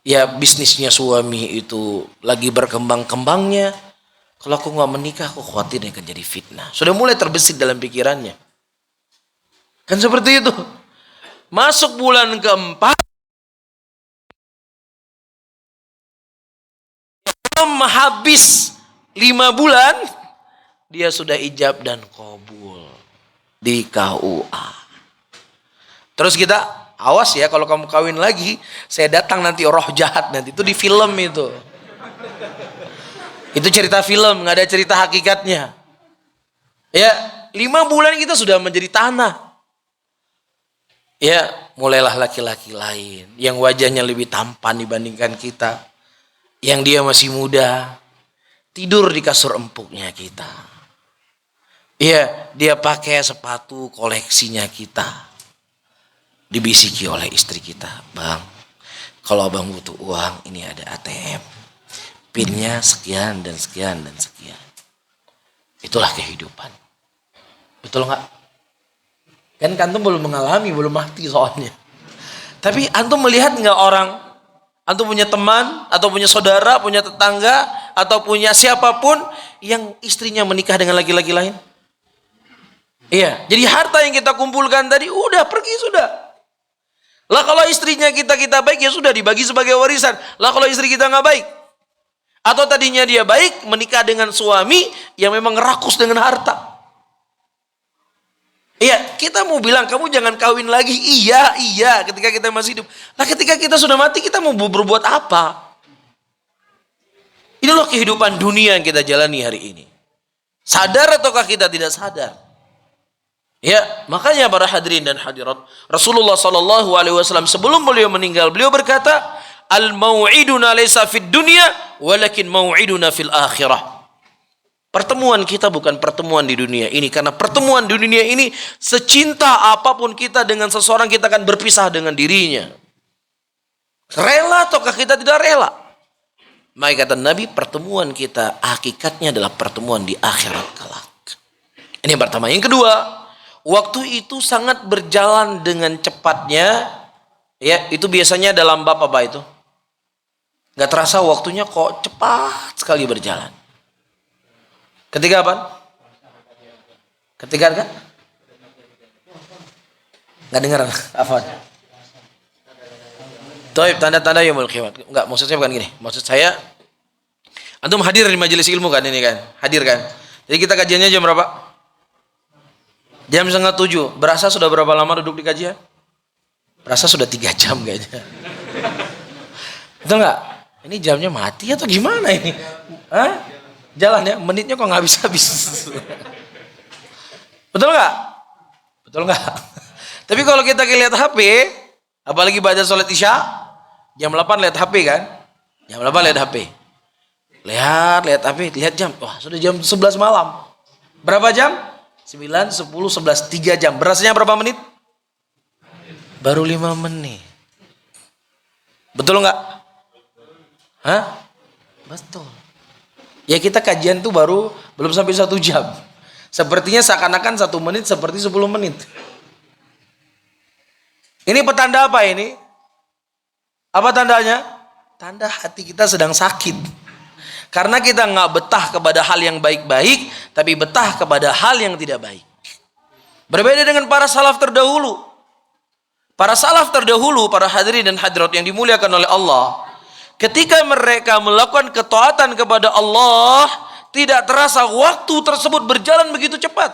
[SPEAKER 2] Ya bisnisnya suami itu lagi berkembang-kembangnya. Kalau aku nggak menikah, aku khawatir ini akan jadi fitnah. Sudah mulai terbesit dalam pikirannya. Kan seperti itu. Masuk bulan keempat, belum habis 5 bulan, dia sudah ijab dan qabul di KUA. Terus kita, awas ya kalau kamu kawin lagi, saya datang nanti roh jahat nanti. Itu di film itu. Itu cerita film, nggak ada cerita hakikatnya. Ya, 5 bulan kita sudah menjadi tanah. Ya, mulailah laki-laki lain yang wajahnya lebih tampan dibandingkan kita. Yang dia masih muda, tidur di kasur empuknya kita. Ya, dia pakai sepatu koleksinya kita. Dibisiki oleh istri kita, "Bang, kalau abang butuh uang, ini ada ATM. PIN-nya sekian dan sekian dan sekian." Itulah kehidupan. Betul nggak? Kan antum belum mengalami, belum mati soalnya. Tapi antum melihat nggak orang, antum punya teman, atau punya saudara, punya tetangga, atau punya siapapun yang istrinya menikah dengan laki-laki lain? Iya, jadi harta yang kita kumpulkan tadi udah pergi sudah. Lah kalau istrinya kita baik ya sudah dibagi sebagai warisan. Lah kalau istri kita nggak baik, atau tadinya dia baik menikah dengan suami yang memang rakus dengan harta. Iya, kita mau bilang kamu jangan kawin lagi. Iya, ketika kita masih hidup. Nah, ketika kita sudah mati, kita mau berbuat apa? Inilah kehidupan dunia yang kita jalani hari ini. Sadar ataukah kita tidak sadar? Ya, makanya para hadirin dan hadirat, Rasulullah sallallahu alaihi wasallam sebelum beliau meninggal, beliau berkata, "Al-mau'iduna laysa fid dunya, walakin mau'iduna fil akhirah." Pertemuan kita bukan pertemuan di dunia ini, karena pertemuan di dunia ini secinta apapun kita dengan seseorang, kita akan berpisah dengan dirinya. Rela ataukah kita tidak rela? Maka kata Nabi, pertemuan kita hakikatnya adalah pertemuan di akhirat kelak. Ini yang pertama. Yang kedua, waktu itu sangat berjalan dengan cepatnya. Ya, itu biasanya dalam bab apa itu? Gak terasa waktunya kok cepat sekali berjalan. Ketika apa? Ketika apa? Gak dengar apa? Taib, tanda-tanda yaumul qiyamah. Enggak, maksud saya bukan gini. Maksud saya, antum hadir di majelis ilmu kan ini kan? Hadir kan? Jadi kita kajiannya jam berapa? Jam 6:30. Berasa sudah berapa lama duduk di kajian? Berasa sudah 3 jam kayaknya. Betul nggak? Ini jamnya mati atau gimana ini? Hah? Jalan ya, menitnya kok nggak habis-habis. Betul nggak? Betul nggak? Tapi kalau kita lihat HP, apalagi baca sholat isya, jam 8 lihat HP kan? Jam 8 lihat HP. Lihat HP, lihat jam. Wah, sudah jam 11 malam. Berapa jam? 9, 10, 11, 3 jam. Berasanya berapa menit? Baru 5 menit. Betul nggak? Hah? Betul. Ya kita kajian tuh baru belum sampai 1 jam. Sepertinya seakan-akan 1 menit seperti 10 menit. Ini petanda apa ini? Apa tandanya? Tanda hati kita sedang sakit. Karena kita nggak betah kepada hal yang baik-baik, tapi betah kepada hal yang tidak baik. Berbeda dengan para salaf terdahulu. Para salaf terdahulu, para hadirin dan hadirat yang dimuliakan oleh Allah, ketika mereka melakukan ketaatan kepada Allah, tidak terasa waktu tersebut berjalan begitu cepat.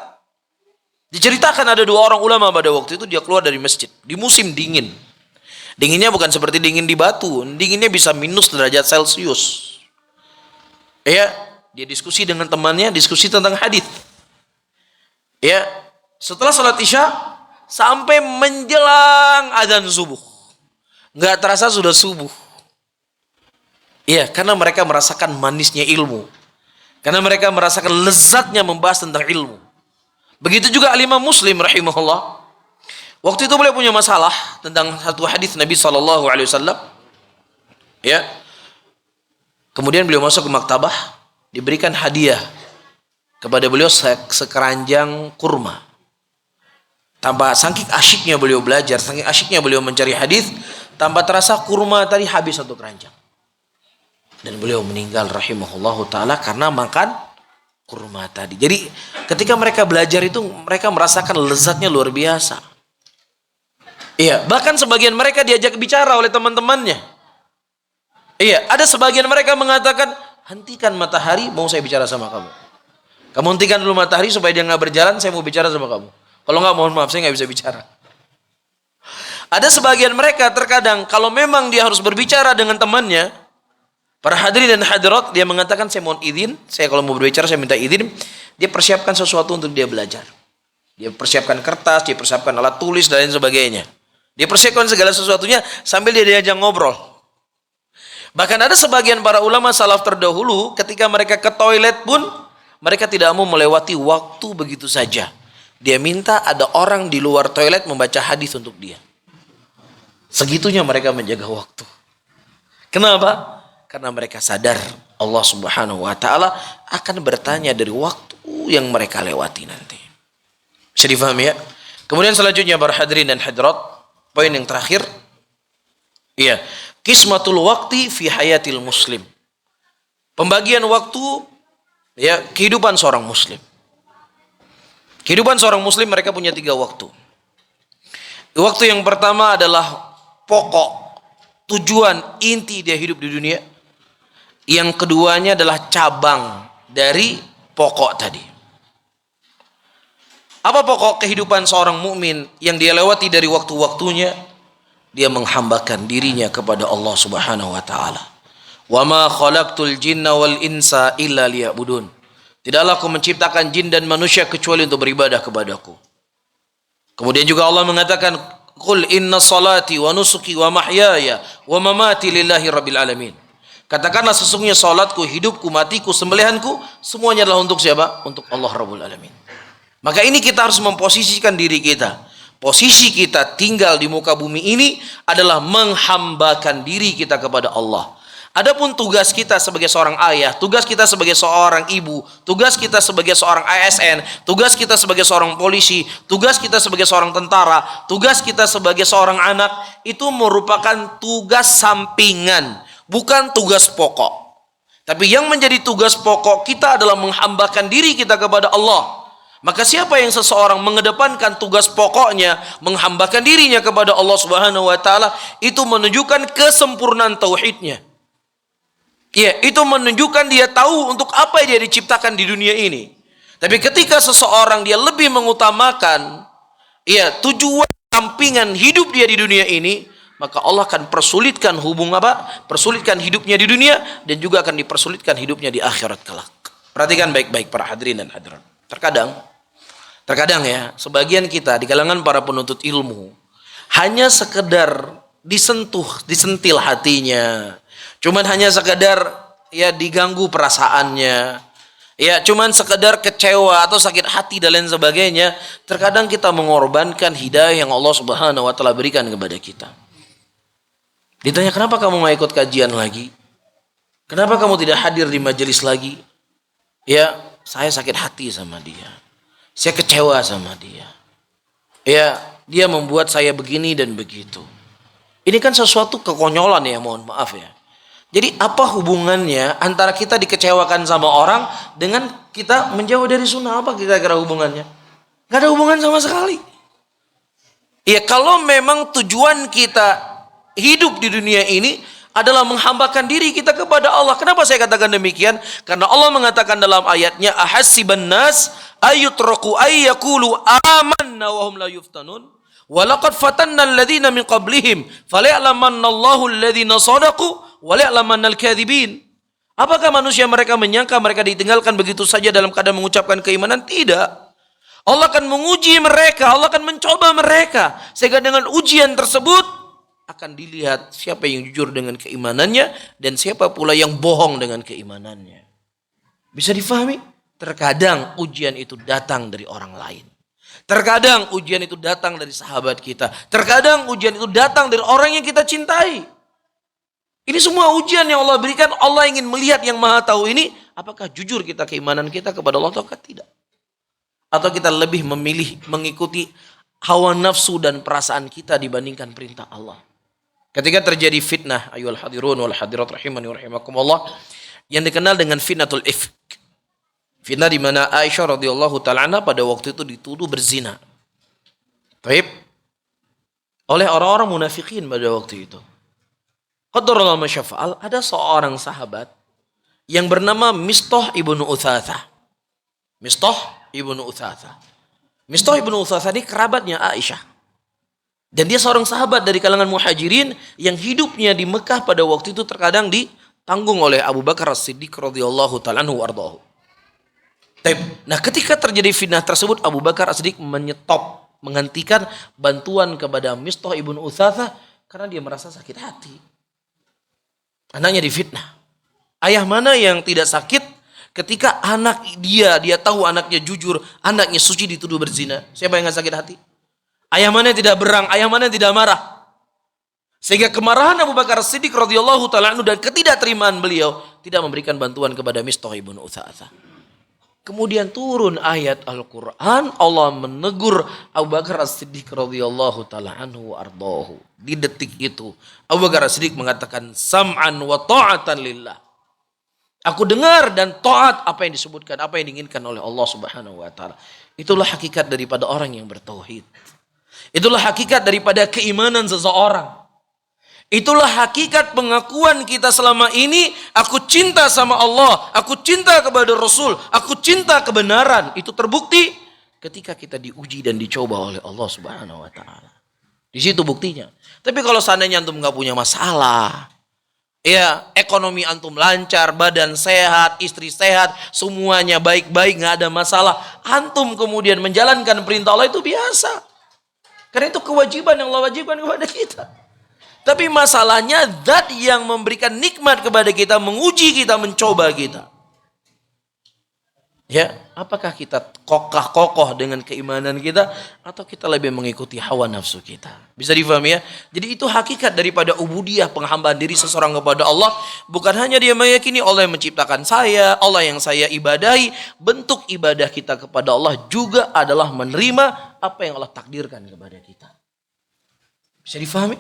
[SPEAKER 2] Diceritakan ada 2 orang ulama pada waktu itu, dia keluar dari masjid di musim dingin. Dinginnya bukan seperti dingin di Batu, dinginnya bisa minus derajat Celcius. Ya, dia diskusi dengan temannya, diskusi tentang hadis. Ya, setelah salat isya sampai menjelang adzan subuh, nggak terasa sudah subuh. Ya, karena mereka merasakan manisnya ilmu, karena mereka merasakan lezatnya membahas tentang ilmu. Begitu juga Imam Muslim rahimahullah. Waktu itu beliau punya masalah tentang satu hadis Nabi SAW. Ya. Kemudian beliau masuk ke maktabah, diberikan hadiah kepada beliau sekeranjang kurma. Tanpa saking asyiknya beliau belajar, saking asyiknya beliau mencari hadis, tanpa terasa kurma tadi habis 1 keranjang. Dan beliau meninggal rahimahullahu taala karena makan kurma tadi. Jadi ketika mereka belajar itu mereka merasakan lezatnya luar biasa. Iya, bahkan sebagian mereka diajak bicara oleh teman-temannya. Iya, ada sebagian mereka mengatakan, hentikan matahari, mau saya bicara sama kamu. Kamu hentikan dulu matahari supaya dia nggak berjalan, saya mau bicara sama kamu. Kalau nggak, mohon maaf, saya nggak bisa bicara. Ada sebagian mereka terkadang kalau memang dia harus berbicara dengan temannya, para hadirin dan hadirat, dia mengatakan saya mohon izin, saya kalau mau berbicara saya minta izin. Dia persiapkan sesuatu untuk dia belajar. Dia persiapkan kertas, dia persiapkan alat tulis dan lain sebagainya. Dia persiapkan segala sesuatunya sambil dia diajak ngobrol. Bahkan ada sebagian para ulama salaf terdahulu ketika mereka ke toilet pun mereka tidak mau melewati waktu begitu saja. Dia minta ada orang di luar toilet membaca hadis untuk dia. Segitunya mereka menjaga waktu. Kenapa? Karena mereka sadar Allah Subhanahu wa taala akan bertanya dari waktu yang mereka lewati nanti. Bisa difahami ya? Kemudian selanjutnya para hadirin dan hadirat, poin yang terakhir. Iya, qismatul waqti fi hayatil muslim. Pembagian waktu ya kehidupan seorang muslim. Kehidupan seorang muslim mereka punya 3 waktu. Waktu yang pertama adalah pokok tujuan inti dia hidup di dunia. Yang keduanya adalah cabang dari pokok tadi. Apa pokok kehidupan seorang mukmin yang dia lewati dari waktu-waktunya? Dia menghambakan dirinya kepada Allah Subhanahu wa taala. Wa ma khalaqtul jinna wal insa illa liya'budun. Tidaklah aku menciptakan jin dan manusia kecuali untuk beribadah kepadaku. Kemudian juga Allah mengatakan, Qul inna salati wa nusuki wa mahyaya wa mamati lillahi rabbil alamin. Katakanlah sesungguhnya salatku, hidupku, matiku, sembelihanku, semuanya adalah untuk siapa? Untuk Allah Rabbul Alamin. Maka ini kita harus memposisikan diri kita. Posisi kita tinggal di muka bumi ini adalah menghambakan diri kita kepada Allah. Adapun tugas kita sebagai seorang ayah, tugas kita sebagai seorang ibu, tugas kita sebagai seorang ASN, tugas kita sebagai seorang polisi, tugas kita sebagai seorang tentara, tugas kita sebagai seorang anak, itu merupakan tugas sampingan, bukan tugas pokok. Tapi yang menjadi tugas pokok kita adalah menghambakan diri kita kepada Allah. Maka siapa yang seseorang mengedepankan tugas pokoknya, menghambakan dirinya kepada Allah Subhanahu wa taala, itu menunjukkan kesempurnaan tauhidnya. Ya, itu menunjukkan dia tahu untuk apa dia diciptakan di dunia ini. Tapi ketika seseorang dia lebih mengutamakan tujuan sampingan hidup dia di dunia ini, maka Allah akan persulitkan persulitkan hidupnya di dunia dan juga akan dipersulitkan hidupnya di akhirat kelak. Perhatikan baik-baik para hadirin dan hadirat. Terkadang ya, sebagian kita di kalangan para penuntut ilmu hanya sekedar disentil hatinya. Cuman hanya sekedar diganggu perasaannya. Ya, cuman sekedar kecewa atau sakit hati dan lain sebagainya. Terkadang kita mengorbankan hidayah yang Allah Subhanahu wa taala berikan kepada kita. Ditanya, kenapa kamu nggak ikut kajian lagi? Kenapa kamu tidak hadir di majelis lagi? Ya, saya sakit hati sama dia. Saya kecewa sama dia. Ya, dia membuat saya begini dan begitu. Ini kan sesuatu kekonyolan ya, mohon maaf ya. Jadi apa hubungannya antara kita dikecewakan sama orang dengan kita menjauh dari sunnah? Apa kira-kira hubungannya? Gak ada hubungan sama sekali. Ya, kalau memang tujuan kita hidup di dunia ini adalah menghambakan diri kita kepada Allah. Kenapa saya katakan demikian? Karena Allah mengatakan dalam ayatnya, ahasiban nas ayutraku ayyakulu amanna wa hum la yuftanun. Walaqad fatanna alladhina min qablihim falya'lamannallahu alladhina shadaqu wa li'lamannal kadhibin. Apakah manusia mereka menyangka mereka ditinggalkan begitu saja dalam keadaan mengucapkan keimanan? Tidak. Allah akan menguji mereka, Allah akan mencoba mereka, sehingga dengan ujian tersebut akan dilihat siapa yang jujur dengan keimanannya dan siapa pula yang bohong dengan keimanannya. Bisa difahami? Terkadang ujian itu datang dari orang lain. Terkadang ujian itu datang dari sahabat kita. Terkadang ujian itu datang dari orang yang kita cintai. Ini semua ujian yang Allah berikan. Allah ingin melihat yang maha tahu ini, apakah jujur kita keimanan kita kepada Allah atau tidak. Atau kita lebih memilih mengikuti hawa nafsu dan perasaan kita dibandingkan perintah Allah. Ketika terjadi fitnah, ayyuhal hadirun wal hadirat rahimani wa rahimakumullah, yang dikenal dengan fitnatul ifk. Fitnah di mana Aisyah radhiyallahu taala anha pada waktu itu dituduh berzina. Baik. Oleh orang-orang munafikin pada waktu itu. Qadarullah masyafa'al, ada seorang sahabat yang bernama Mistah ibnu Utsatsah. Mistah ibnu Utsatsah. Mistah ibnu Utsatsah ini kerabatnya Aisyah. Dan dia seorang sahabat dari kalangan muhajirin yang hidupnya di Mekah pada waktu itu terkadang ditanggung oleh Abu Bakar As-Siddiq radhiyallahu taala anhu warḍahu. Nah, ketika terjadi fitnah tersebut, Abu Bakar As-Siddiq menghentikan bantuan kepada Mistah ibnu Utsatsah karena dia merasa sakit hati. Anaknya difitnah. Ayah mana yang tidak sakit ketika anak dia tahu anaknya jujur, anaknya suci dituduh berzina? Siapa yang gak sakit hati? Ayah mana yang tidak berang, ayah mana yang tidak marah? Sehingga kemarahan Abu Bakar As-Siddiq radhiyallahu taala anhu dan ketidakterimaan beliau tidak memberikan bantuan kepada Mistah ibnu Utsatsah. Kemudian turun ayat Al-Quran, Allah menegur Abu Bakar As-Siddiq radhiyallahu taala anhu ardahu. Di detik itu Abu Bakar As-Siddiq mengatakan sam'an wa ta'atan lillah. Aku dengar dan taat apa yang disebutkan, apa yang diinginkan oleh Allah Subhanahu wa taala. Itulah hakikat daripada orang yang bertauhid. Itulah hakikat daripada keimanan seseorang. Itulah hakikat pengakuan kita selama ini. Aku cinta sama Allah, aku cinta kepada Rasul, aku cinta kebenaran. Itu terbukti ketika kita diuji dan dicoba oleh Allah Subhanahu wa taala. Di situ buktinya. Tapi kalau seandainya antum enggak punya masalah, Ya, ekonomi antum lancar, badan sehat, istri sehat, semuanya baik-baik, nggak ada masalah. Antum kemudian menjalankan perintah Allah itu biasa. Karena itu kewajiban yang Allah wajibkan kepada kita. Tapi masalahnya zat yang memberikan nikmat kepada kita, menguji kita, mencoba kita. Ya, apakah kita kokoh dengan keimanan kita atau kita lebih mengikuti hawa nafsu kita? Bisa difahami ya? Jadi itu hakikat daripada ubudiyah, penghambaan diri seseorang kepada Allah. Bukan hanya dia meyakini Allah yang menciptakan saya, Allah yang saya ibadahi. Bentuk ibadah kita kepada Allah juga adalah menerima apa yang Allah takdirkan kepada kita. Bisa difahami?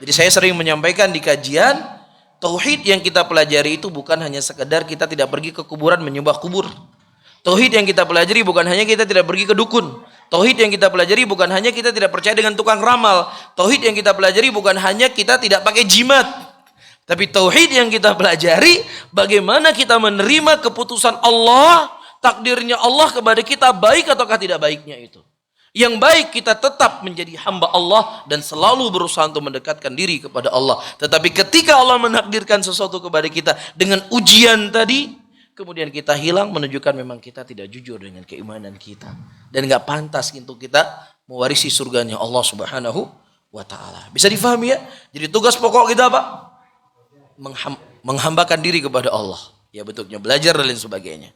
[SPEAKER 2] Jadi saya sering menyampaikan di kajian, tauhid yang kita pelajari itu bukan hanya sekedar kita tidak pergi ke kuburan menyembah kubur. Tauhid yang kita pelajari bukan hanya kita tidak pergi ke dukun. Tauhid yang kita pelajari bukan hanya kita tidak percaya dengan tukang ramal. Tauhid yang kita pelajari bukan hanya kita tidak pakai jimat. Tapi tauhid yang kita pelajari bagaimana kita menerima keputusan Allah, takdirnya Allah kepada kita, baik ataukah tidak baiknya itu. Yang baik kita tetap menjadi hamba Allah dan selalu berusaha untuk mendekatkan diri kepada Allah. Tetapi ketika Allah menakdirkan sesuatu kepada kita dengan ujian tadi, kemudian kita hilang, menunjukkan memang kita tidak jujur dengan keimanan kita. Dan gak pantas untuk kita mewarisi surganya Allah Subhanahu wa ta'ala. Bisa difahami ya? Jadi tugas pokok kita apa? Menghambakan diri kepada Allah. Ya bentuknya belajar dan lain sebagainya.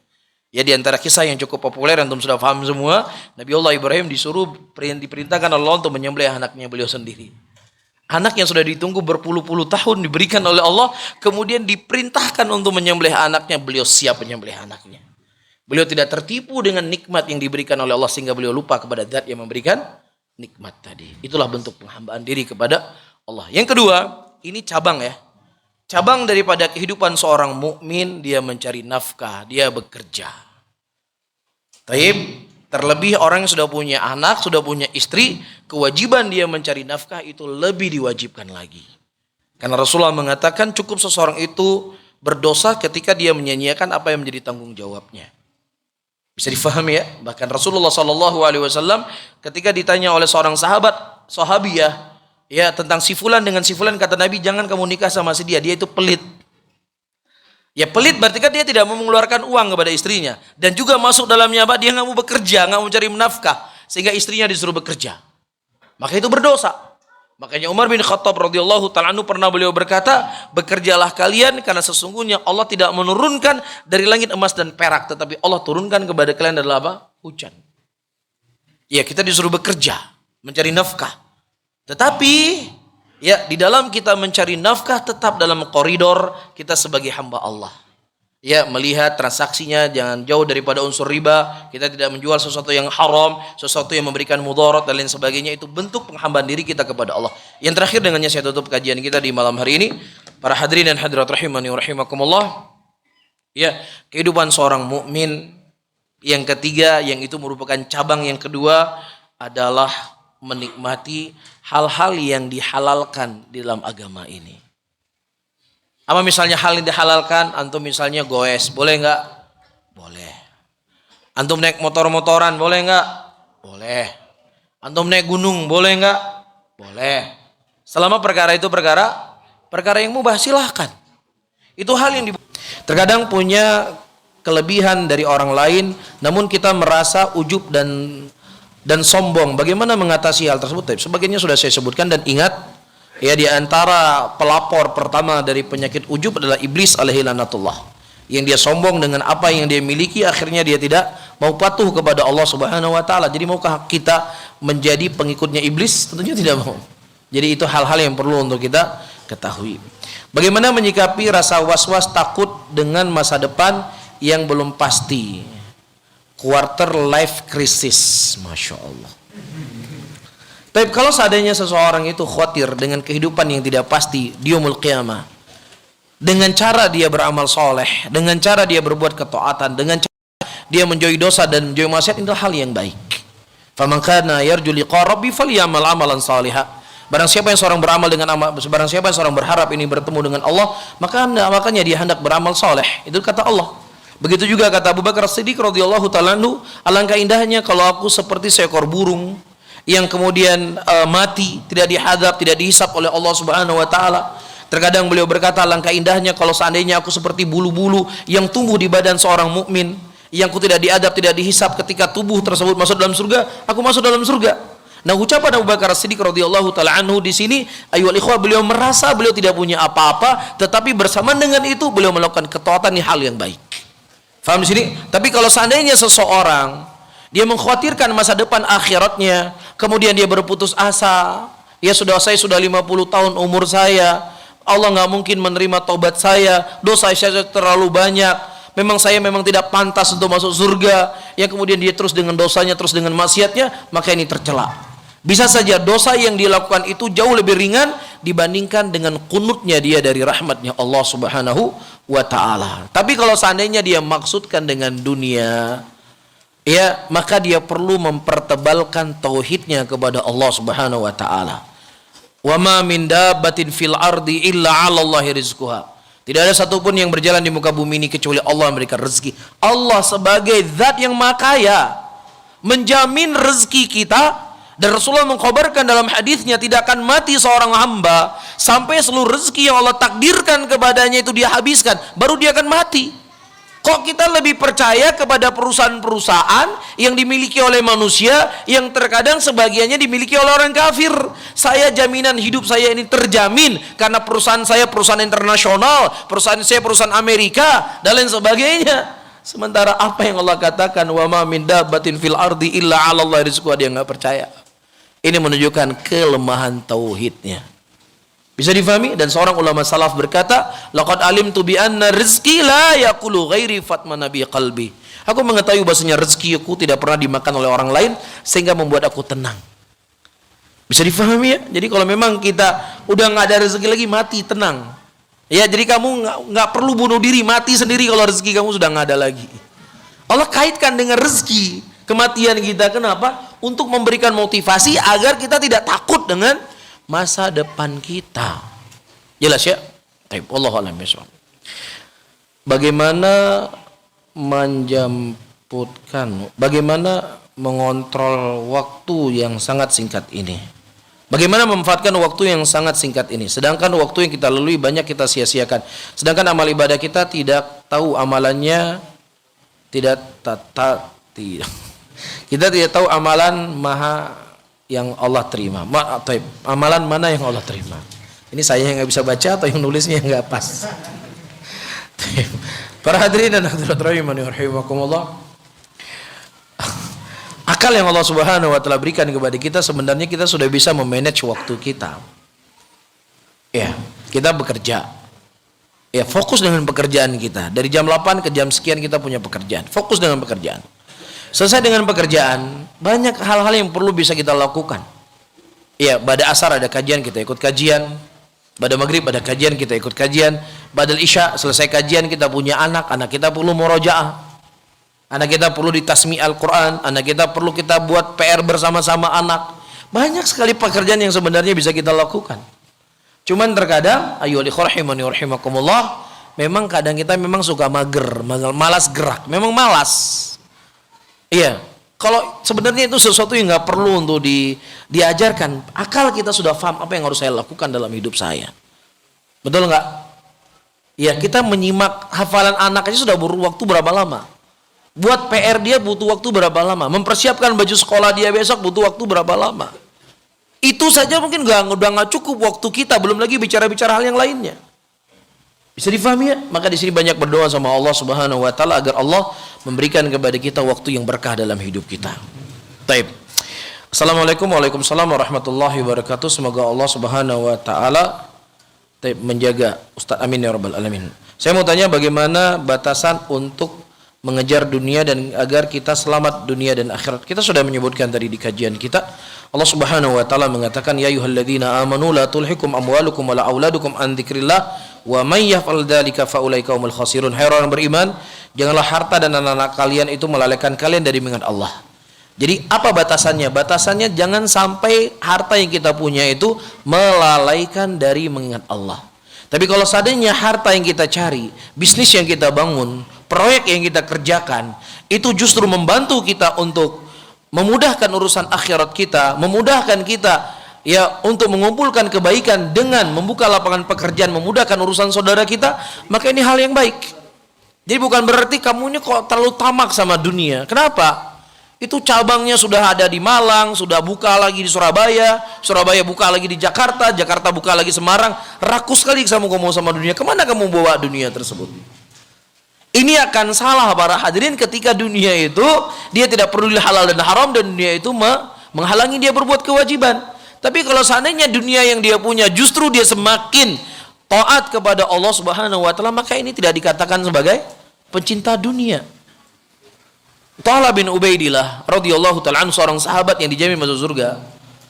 [SPEAKER 2] Ya di antara kisah yang cukup populer, antum sudah paham semua, Nabi Allah Ibrahim diperintahkan Allah untuk menyembelih anaknya beliau sendiri. Anak yang sudah ditunggu berpuluh-puluh tahun diberikan oleh Allah, kemudian diperintahkan untuk menyembelih anaknya, beliau siap menyembelih anaknya. Beliau tidak tertipu dengan nikmat yang diberikan oleh Allah sehingga beliau lupa kepada zat yang memberikan nikmat tadi. Itulah bentuk penghambaan diri kepada Allah. Yang kedua, ini cabang ya. Cabang daripada kehidupan seorang mukmin, dia mencari nafkah, dia bekerja. Taib. Terlebih orang yang sudah punya anak, sudah punya istri, kewajiban dia mencari nafkah itu lebih diwajibkan lagi. Karena Rasulullah mengatakan cukup seseorang itu berdosa ketika dia menyanyiakan apa yang menjadi tanggung jawabnya. Bisa difahami ya? Bahkan Rasulullah SAW ketika ditanya oleh seorang sahabiyah, ya tentang si fulan dengan si fulan, kata Nabi, jangan kamu nikah sama si dia itu pelit. Ya pelit berarti kan dia tidak mau mengeluarkan uang kepada istrinya. Dan juga masuk dalamnya apa? Dia nggak mau bekerja, nggak mau cari nafkah. Sehingga istrinya disuruh bekerja. Maka itu berdosa. Makanya Umar bin Khattab radhiyallahu ta'ala anhu pernah beliau berkata, bekerjalah kalian karena sesungguhnya Allah tidak menurunkan dari langit emas dan perak. Tetapi Allah turunkan kepada kalian adalah apa? Hujan. Ya kita disuruh bekerja, mencari nafkah. Tetapi ya, di dalam kita mencari nafkah tetap dalam koridor kita sebagai hamba Allah. Ya, melihat transaksinya jangan jauh daripada unsur riba. Kita tidak menjual sesuatu yang haram, sesuatu yang memberikan mudarat dan lain sebagainya. Itu bentuk penghambaan diri kita kepada Allah. Yang terakhir dengannya saya tutup kajian kita di malam hari ini. Para hadirin dan hadirat rahimani wa rahimakumullah. Ya, kehidupan seorang mukmin yang ketiga, yang itu merupakan cabang yang kedua adalah menikmati hal-hal yang dihalalkan di dalam agama ini. Apa misalnya hal yang dihalalkan? Antum misalnya goes, boleh nggak? Boleh. Antum naik motor-motoran, boleh nggak? Boleh. Antum naik gunung, boleh nggak? Boleh. Selama perkara itu perkara yang mubah, silahkan. Itu hal yang terkadang punya kelebihan dari orang lain, namun kita merasa ujub dan sombong. Bagaimana mengatasi hal tersebut? Sebagainya sudah saya sebutkan, dan ingat ya, di antara pelapor pertama dari penyakit ujub adalah iblis alaihi lanatullah. Yang dia sombong dengan apa yang dia miliki, akhirnya dia tidak mau patuh kepada Allah Subhanahu wa taala. Jadi maukah kita menjadi pengikutnya iblis? Tentunya tidak mau. Jadi itu hal-hal yang perlu untuk kita ketahui. Bagaimana menyikapi rasa was-was takut dengan masa depan yang belum pasti? Quarter life crisis, Masya Allah. Tapi kalau seandainya seseorang itu khawatir dengan kehidupan yang tidak pasti di yaumul qiyamah, dengan cara dia beramal soleh, dengan cara dia berbuat ketaatan, dengan cara dia menjauhi dosa dan menjauhi maksiat, itu hal yang baik. Faman kana yarju liqa rabbi falyamal amalan salihah. Barang siapa yang seorang beramal dengan amal, barang siapa yang seorang berharap ini bertemu dengan Allah, makanya dia hendak beramal soleh. Itu kata Allah. Begitu juga kata Abu Bakar As-Siddiq radhiyallahu ta'ala anhu, alangkah indahnya kalau aku seperti seekor burung yang kemudian mati, tidak dihadap, tidak dihisap oleh Allah Subhanahu wa taala. Terkadang beliau berkata, alangkah indahnya kalau seandainya aku seperti bulu-bulu yang tumbuh di badan seorang mukmin, yang ku tidak diadab, tidak dihisap, ketika tubuh tersebut masuk dalam surga, aku masuk dalam surga. Nah, ucapan Abu Bakar As-Siddiq radhiyallahu taala anhu di sini, ayyuhal ikhwah, beliau merasa beliau tidak punya apa-apa, tetapi bersamaan dengan itu beliau melakukan ketaatan, hal yang baik. Faham di sini? Tapi kalau seandainya seseorang dia mengkhawatirkan masa depan akhiratnya, kemudian dia berputus asa, ya saya sudah 50 tahun umur saya, Allah nggak mungkin menerima taubat saya, dosa saya terlalu banyak, saya memang tidak pantas untuk masuk surga, yang kemudian dia terus dengan dosanya, terus dengan maksiatnya, maka ini tercela. Bisa saja dosa yang dilakukan itu jauh lebih ringan dibandingkan dengan kunutnya dia dari rahmatnya Allah Subhanahu wa ta'ala. Tapi kalau seandainya dia maksudkan dengan dunia, ya, maka dia perlu mempertebalkan tauhidnya kepada Allah Subhanahu wa ta'ala. Wa ma min dabbatin fil ardi illa 'ala Allahi rizquha. Tidak ada satupun yang berjalan di muka bumi ini kecuali Allah memberikan rezeki. Allah sebagai zat yang maha kaya menjamin rezeki kita, dan Rasulullah mengkhabarkan dalam hadisnya tidak akan mati seorang hamba sampai seluruh rezeki yang Allah takdirkan kepadanya itu dia habiskan, baru dia akan mati. Kok kita lebih percaya kepada perusahaan-perusahaan yang dimiliki oleh manusia, yang terkadang sebagiannya dimiliki oleh orang kafir? Saya jaminan hidup saya ini terjamin karena perusahaan saya perusahaan internasional, perusahaan saya perusahaan Amerika, dan lain sebagainya. Sementara apa yang Allah katakan, wa ma min dabbatin fil ardi illa 'ala Allahi rizquha, dia enggak percaya. Ini menunjukkan kelemahan tauhidnya. Bisa difahami? Dan seorang ulama salaf berkata, laqad alimtu bi anna rizqi la yaqulu ghairi fatmana bi qalbi. Aku mengetahui bahasanya rezekiku tidak pernah dimakan oleh orang lain sehingga membuat aku tenang. Bisa difahami ya? Jadi kalau memang kita udah nggak ada rezeki lagi, mati tenang. Ya, jadi kamu nggak perlu bunuh diri, mati sendiri kalau rezeki kamu sudah nggak ada lagi. Allah kaitkan dengan rezeki kematian kita. Kenapa? Untuk memberikan motivasi agar kita tidak takut dengan masa depan kita. Jelas ya? Baik, wallahu a'lam bishawab. Bagaimana bagaimana mengontrol waktu yang sangat singkat ini? Bagaimana memanfaatkan waktu yang sangat singkat ini? Sedangkan waktu yang kita lalui banyak kita sia-siakan. Sedangkan amal ibadah kita tidak tahu amalannya, kita tidak tahu amalan yang Allah terima. Amalan mana yang Allah terima? Ini saya yang nggak bisa baca atau yang nulisnya nggak pas? Para hadirin dan hadirat rahimani wa rahimakumullah. Akal yang Allah Subhanahu wa taala berikan kepada kita, sebenarnya kita sudah bisa memanage waktu kita. Ya, kita bekerja. Ya, fokus dengan pekerjaan kita. Dari jam 8 ke jam sekian kita punya pekerjaan. Fokus dengan pekerjaan. Selesai dengan pekerjaan, banyak hal-hal yang perlu bisa kita lakukan. Ya, pada asar ada kajian, kita ikut kajian. Pada maghrib ada kajian, kita ikut kajian. Pada isya selesai kajian, kita punya anak kita perlu murojaah. Anak kita perlu ditasmi Al-Quran. Anak kita perlu kita buat PR bersama-sama anak. Banyak sekali pekerjaan yang sebenarnya bisa kita lakukan. Cuman terkadang, ayyuhal ikhwah rahimani wa rahimakumullah, memang kadang kita memang suka mager, malas gerak, memang malas. Iya, kalau sebenarnya itu sesuatu yang nggak perlu untuk diajarkan. Akal kita sudah paham apa yang harus saya lakukan dalam hidup saya. Betul nggak? Ya, kita menyimak hafalan anak aja sudah butuh waktu berapa lama? Buat PR dia butuh waktu berapa lama? Mempersiapkan baju sekolah dia besok butuh waktu berapa lama? Itu saja mungkin udah nggak cukup waktu kita, belum lagi bicara-bicara hal yang lainnya. Bisa difahami ya? Maka di sini banyak berdoa sama Allah Subhanahu wa taala agar Allah memberikan kepada kita waktu yang berkah dalam hidup kita. Taib. Assalamualaikum warahmatullahi wabarakatuh. Semoga Allah Subhanahu wa taala menjaga Ustaz, amin ya rabbal alamin. Saya mau tanya bagaimana batasan untuk mengejar dunia dan agar kita selamat dunia dan akhirat. Kita sudah menyebutkan tadi di kajian kita. Allah Subhanahu wa taala mengatakan, ya ayyuhalladzina amanu la tulhikum amwalukum wala auladukum an dzikrillah wa may yaf'al dzalika faulaika humul khasirun. Hai orang beriman, janganlah harta dan anak-anak kalian itu melalaikan kalian dari mengingat Allah. Jadi apa batasannya? Batasannya jangan sampai harta yang kita punya itu melalaikan dari mengingat Allah. Tapi kalau seandainya harta yang kita cari, bisnis yang kita bangun, proyek yang kita kerjakan, itu justru membantu kita untuk memudahkan urusan akhirat kita, memudahkan kita ya untuk mengumpulkan kebaikan dengan membuka lapangan pekerjaan, memudahkan urusan saudara kita, maka ini hal yang baik. Jadi bukan berarti kamu ini kok terlalu tamak sama dunia. Kenapa? Itu cabangnya sudah ada di Malang, sudah buka lagi di Surabaya, Surabaya buka lagi di Jakarta, Jakarta buka lagi Semarang. Rakus sekali kamu ngomong sama dunia. Kemana kamu bawa dunia tersebut? Ini akan salah para hadirin ketika dunia itu dia tidak peduli halal dan haram, dan dunia itu menghalangi dia berbuat kewajiban. Tapi kalau seandainya dunia yang dia punya justru dia semakin taat kepada Allah Subhanahu wa taala, maka ini tidak dikatakan sebagai pencinta dunia. Talha bin Ubaidillah radhiyallahu taala anhu, seorang sahabat yang dijamin masuk surga.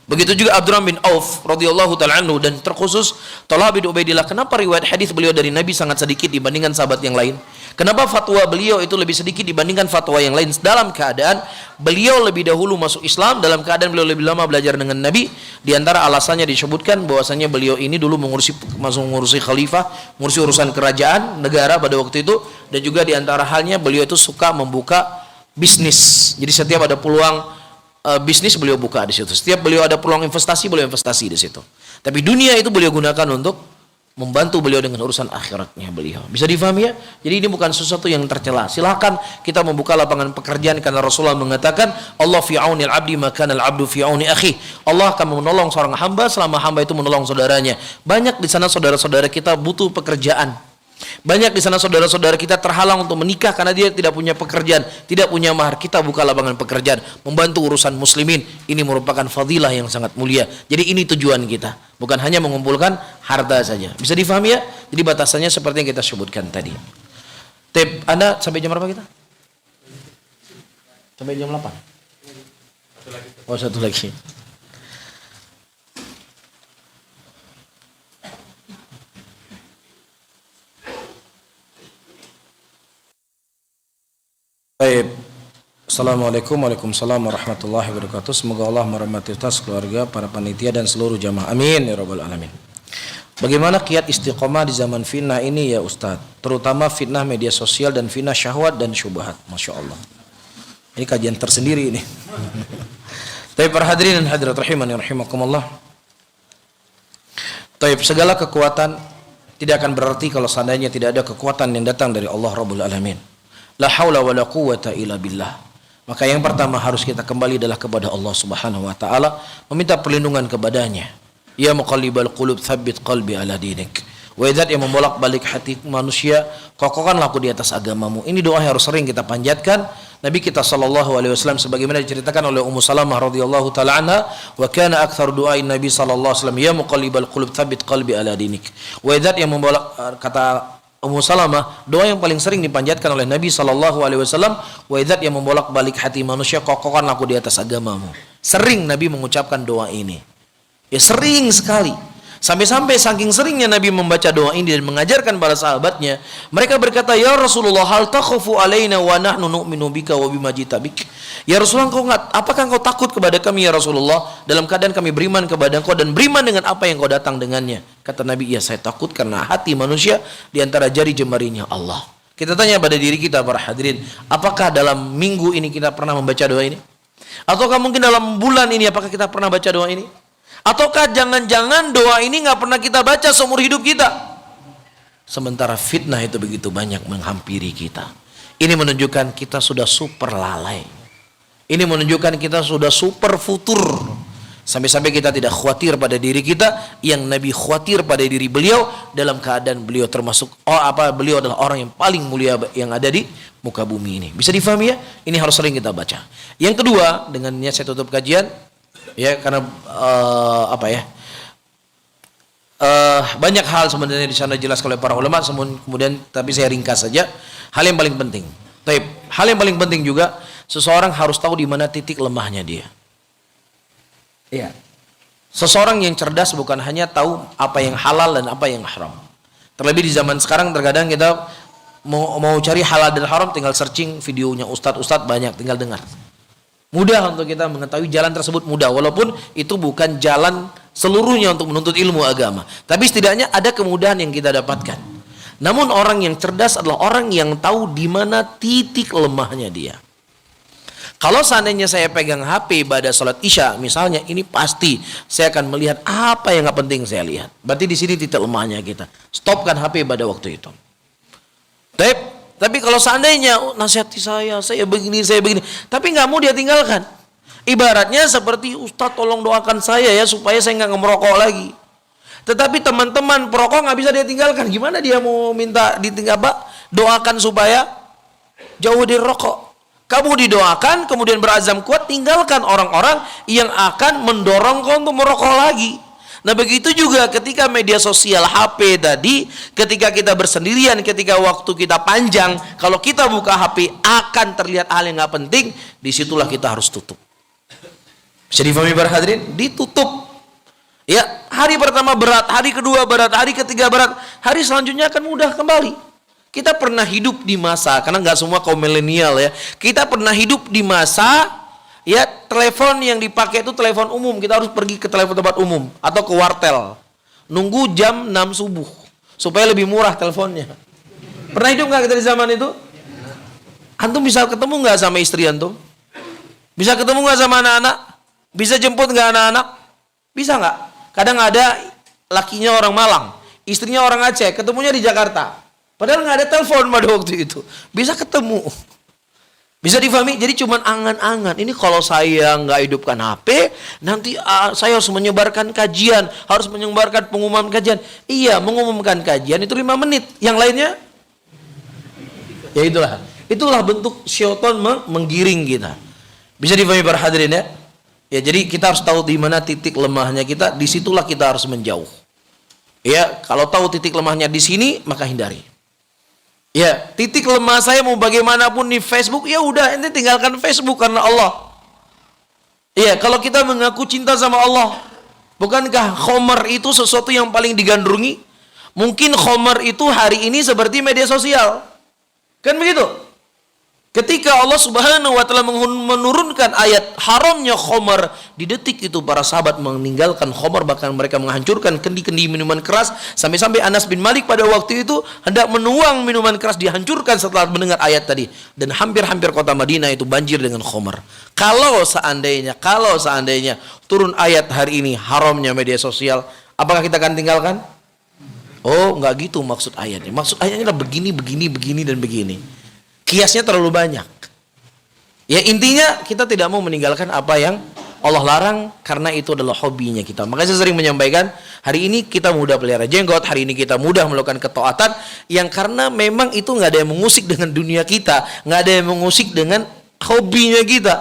[SPEAKER 2] Begitu juga Abdurrahman bin Auf radhiyallahu taala anhu, dan terkhusus Talha bin Ubaidillah. Kenapa riwayat hadis beliau dari Nabi sangat sedikit dibandingkan sahabat yang lain? Kenapa fatwa beliau itu lebih sedikit dibandingkan fatwa yang lain? Dalam keadaan beliau lebih dahulu masuk Islam, dalam keadaan beliau lebih lama belajar dengan Nabi. Di antara alasannya disebutkan bahwasanya beliau ini dulu mengurusi khalifah, mengurusi urusan kerajaan negara pada waktu itu, dan juga di antara halnya beliau itu suka membuka bisnis. Jadi setiap ada peluang bisnis beliau buka di situ. Setiap beliau ada peluang investasi, beliau investasi di situ. Tapi dunia itu beliau gunakan untuk membantu beliau dengan urusan akhiratnya beliau. Bisa difahami ya? Jadi ini bukan sesuatu yang tercela. Silakan kita membuka lapangan pekerjaan, karena Rasulullah mengatakan Allah fi aunil abdi maka al abdu fi auni akhi. Allah akan menolong seorang hamba selama hamba itu menolong saudaranya. Banyak di sana saudara-saudara kita butuh pekerjaan. Banyak di sana saudara-saudara kita terhalang untuk menikah karena dia tidak punya pekerjaan, tidak punya mahar. Kita buka lapangan pekerjaan, membantu urusan muslimin. Ini merupakan fadilah yang sangat mulia. Jadi ini tujuan kita, bukan hanya mengumpulkan harta saja. Bisa difahami ya? Jadi batasannya seperti yang kita sebutkan tadi. Anda sampai jam berapa kita? Sampai jam 8. Oh, satu lagi.
[SPEAKER 1] Baik. Assalamualaikum warahmatullahi wabarakatuh. Semoga Allah merahmati atas keluarga, para panitia dan seluruh jamaah. Amin ya rabbal alamin. Bagaimana kiat istiqomah di zaman fitnah ini ya Ustadz? Terutama fitnah media sosial dan fitnah syahwat dan syubhat. Masya Allah. Ini kajian tersendiri ini. Tapi para hadirin dan hadirat rahimani rahimakumullah. Taib, segala kekuatan tidak akan berarti kalau seandainya tidak ada kekuatan yang datang dari Allah Rabbul Alamin. La haula wa la quwwata illa billah. Maka yang pertama harus kita kembali adalah kepada Allah Subhanahu wa taala, meminta perlindungan kepadanya. Ya muqallibal qulub tsabbit qalbi ala dinik. Wa idzat yang membolak-balik hati manusia, kokohkanlah aku di atas agamamu. Ini doa yang harus sering kita panjatkan. Nabi kita sallallahu alaihi wasallam sebagaimana diceritakan oleh Ummu Salamah radhiyallahu taala anha, wa kana aktsar du'ain Nabi sallallahu alaihi wasallam ya muqallibal qulub tsabbit qalbi ala dinik. Wa idzat yang membolak, kata Ummu Salamah, doa yang paling sering dipanjatkan oleh Nabi sallallahu alaihi wasallam, wa idzat yang membolak-balik hati manusia, kokohkanlah aku di atas agamamu. Sering Nabi mengucapkan doa ini. Ya sering sekali. Sampai-sampai saking seringnya Nabi membaca doa ini dan mengajarkan para sahabatnya, mereka berkata, "Ya Rasulullah, hal takhafu alaina wa nahnu nu'minu bika wa bima jita bik?" Ya Rasulullah, apakah engkau takut kepada kami ya Rasulullah, dalam keadaan kami beriman kepada engkau dan beriman dengan apa yang kau datang dengannya? Kata Nabi, "Ya saya takut karena hati manusia di antara jari jemarinya Allah." Kita tanya pada diri kita para hadirin, apakah dalam minggu ini kita pernah membaca doa ini? Ataukah mungkin dalam bulan ini apakah kita pernah baca doa ini? Ataukah jangan-jangan doa ini nggak pernah kita baca seumur hidup kita? Sementara fitnah itu begitu banyak menghampiri kita. Ini menunjukkan kita sudah super lalai. Ini menunjukkan kita sudah super futur. Sampai-sampai kita tidak khawatir pada diri kita yang Nabi khawatir pada diri beliau dalam keadaan beliau termasuk beliau adalah orang yang paling mulia yang ada di muka bumi ini. Bisa difahami ya? Ini harus sering kita baca. Yang kedua, dengannya saya tutup kajian. Ya karena banyak hal sebenarnya di sana jelas oleh para ulama, kemudian tapi saya ringkas saja. Hal yang paling penting. Hal yang paling penting juga seseorang harus tahu di mana titik lemahnya dia. Ya. Seseorang yang cerdas bukan hanya tahu apa yang halal dan apa yang haram. Terlebih di zaman sekarang terkadang kita mau cari halal dan haram tinggal searching videonya ustadz banyak, tinggal dengar. Mudah untuk kita mengetahui jalan tersebut, mudah, walaupun itu bukan jalan seluruhnya untuk menuntut ilmu agama, tapi setidaknya ada kemudahan yang kita dapatkan. Namun orang yang cerdas adalah orang yang tahu di mana titik lemahnya dia.
[SPEAKER 2] Kalau seandainya saya pegang HP pada sholat isya, misalnya, ini pasti saya akan melihat apa yang nggak penting saya lihat. Berarti di sini titik lemahnya kita. Stopkan HP pada waktu itu. Tapi kalau seandainya nasihati saya begini, tapi nggak mau dia tinggalkan. Ibaratnya seperti, Ustadz tolong doakan saya ya supaya saya nggak ngerokok lagi. Tetapi teman-teman perokok nggak bisa dia tinggalkan. Gimana dia mau minta doakan supaya jauh dari rokok? Kamu didoakan, kemudian berazam kuat, tinggalkan orang-orang yang akan mendorong kau untuk merokok lagi. Nah begitu juga ketika media sosial HP tadi, ketika kita bersendirian, ketika waktu kita panjang, kalau kita buka HP akan terlihat hal yang nggak penting, disitulah kita harus tutup. Bisa difahami para hadirin? Ditutup. Ya, hari pertama berat, hari kedua berat, hari ketiga berat, hari selanjutnya akan mudah kembali. Kita pernah hidup di masa, karena nggak semua kaum milenial ya, kita pernah hidup di masa ya telepon yang dipakai itu telepon umum. Kita harus pergi ke telepon tempat umum atau ke wartel, nunggu jam 6 subuh supaya lebih murah teleponnya. Pernah hidup nggak kita di zaman itu? Antum bisa ketemu nggak sama istri antum? Bisa ketemu nggak sama anak-anak? Bisa jemput nggak anak-anak? Bisa nggak? Kadang ada lakinya orang Malang, istrinya orang Aceh, ketemunya di Jakarta. Padahal nggak ada telepon pada waktu itu. Bisa ketemu. Bisa difahami? Jadi cuman angan-angan. Ini kalau saya nggak hidupkan HP, nanti saya harus menyebarkan kajian, harus menyebarkan pengumuman kajian. Iya, mengumumkan kajian itu 5 menit. Yang lainnya? Ya itulah. Itulah bentuk syaitan menggiring kita. Bisa difahami para hadirin ya? Ya, jadi kita harus tahu di mana titik lemahnya kita, disitulah kita harus menjauh. Ya, kalau tahu titik lemahnya di sini, maka hindari. Ya, titik lemah saya mau bagaimanapun di Facebook, ya udah, ente tinggalkan Facebook karena Allah. Ya, kalau kita mengaku cinta sama Allah, bukankah khomer itu sesuatu yang paling digandrungi? Mungkin khomer itu hari ini seperti media sosial. Kan begitu? Ketika Allah Subhanahu wa taala menurunkan ayat haramnya khamar, di detik itu para sahabat meninggalkan khamar, bahkan mereka menghancurkan kendi-kendi minuman keras, sampai-sampai Anas bin Malik pada waktu itu hendak menuang minuman keras, dihancurkan setelah mendengar ayat tadi. Dan hampir-hampir kota Madinah itu banjir dengan khamar. Kalau seandainya turun ayat hari ini haramnya media sosial, apakah kita akan tinggalkan? Oh, enggak gitu maksud ayatnya. Maksud ayatnya adalah begini dan begini. Kiasnya terlalu banyak. Ya intinya kita tidak mau meninggalkan apa yang Allah larang karena itu adalah hobinya kita. Makanya saya sering menyampaikan, hari ini kita mudah pelihara jenggot, hari ini kita mudah melakukan ketaatan yang karena memang itu nggak ada yang mengusik dengan dunia kita, nggak ada yang mengusik dengan hobinya kita.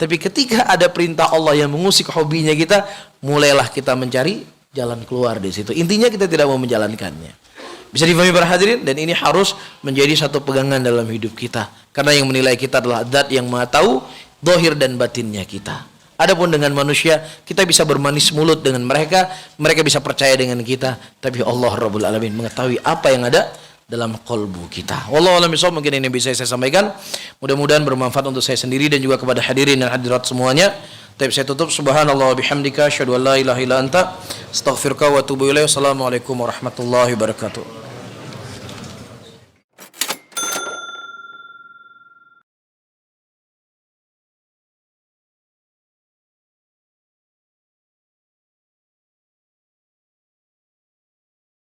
[SPEAKER 2] Tapi ketika ada perintah Allah yang mengusik hobinya kita, mulailah kita mencari jalan keluar di situ. Intinya kita tidak mau menjalankannya. Bisa difahami para hadirin, dan ini harus menjadi satu pegangan dalam hidup kita. Karena yang menilai kita adalah Zat yang Maha Tahu zahir dan batinnya kita. Adapun dengan manusia, kita bisa bermanis mulut dengan mereka, mereka bisa percaya dengan kita, tapi Allah Rabbul Alamin mengetahui apa yang ada dalam qalbu kita. Wallahu a'lam bishawab. Mungkin ini bisa saya sampaikan. Mudah-mudahan bermanfaat untuk saya sendiri dan juga kepada hadirin dan hadirat semuanya. Tapi saya tutup, subhanallah wa bihamdika asyhadu an la ilaha illa anta astaghfiruka wa atubu ilaik. Assalamualaikum warahmatullahi wabarakatuh.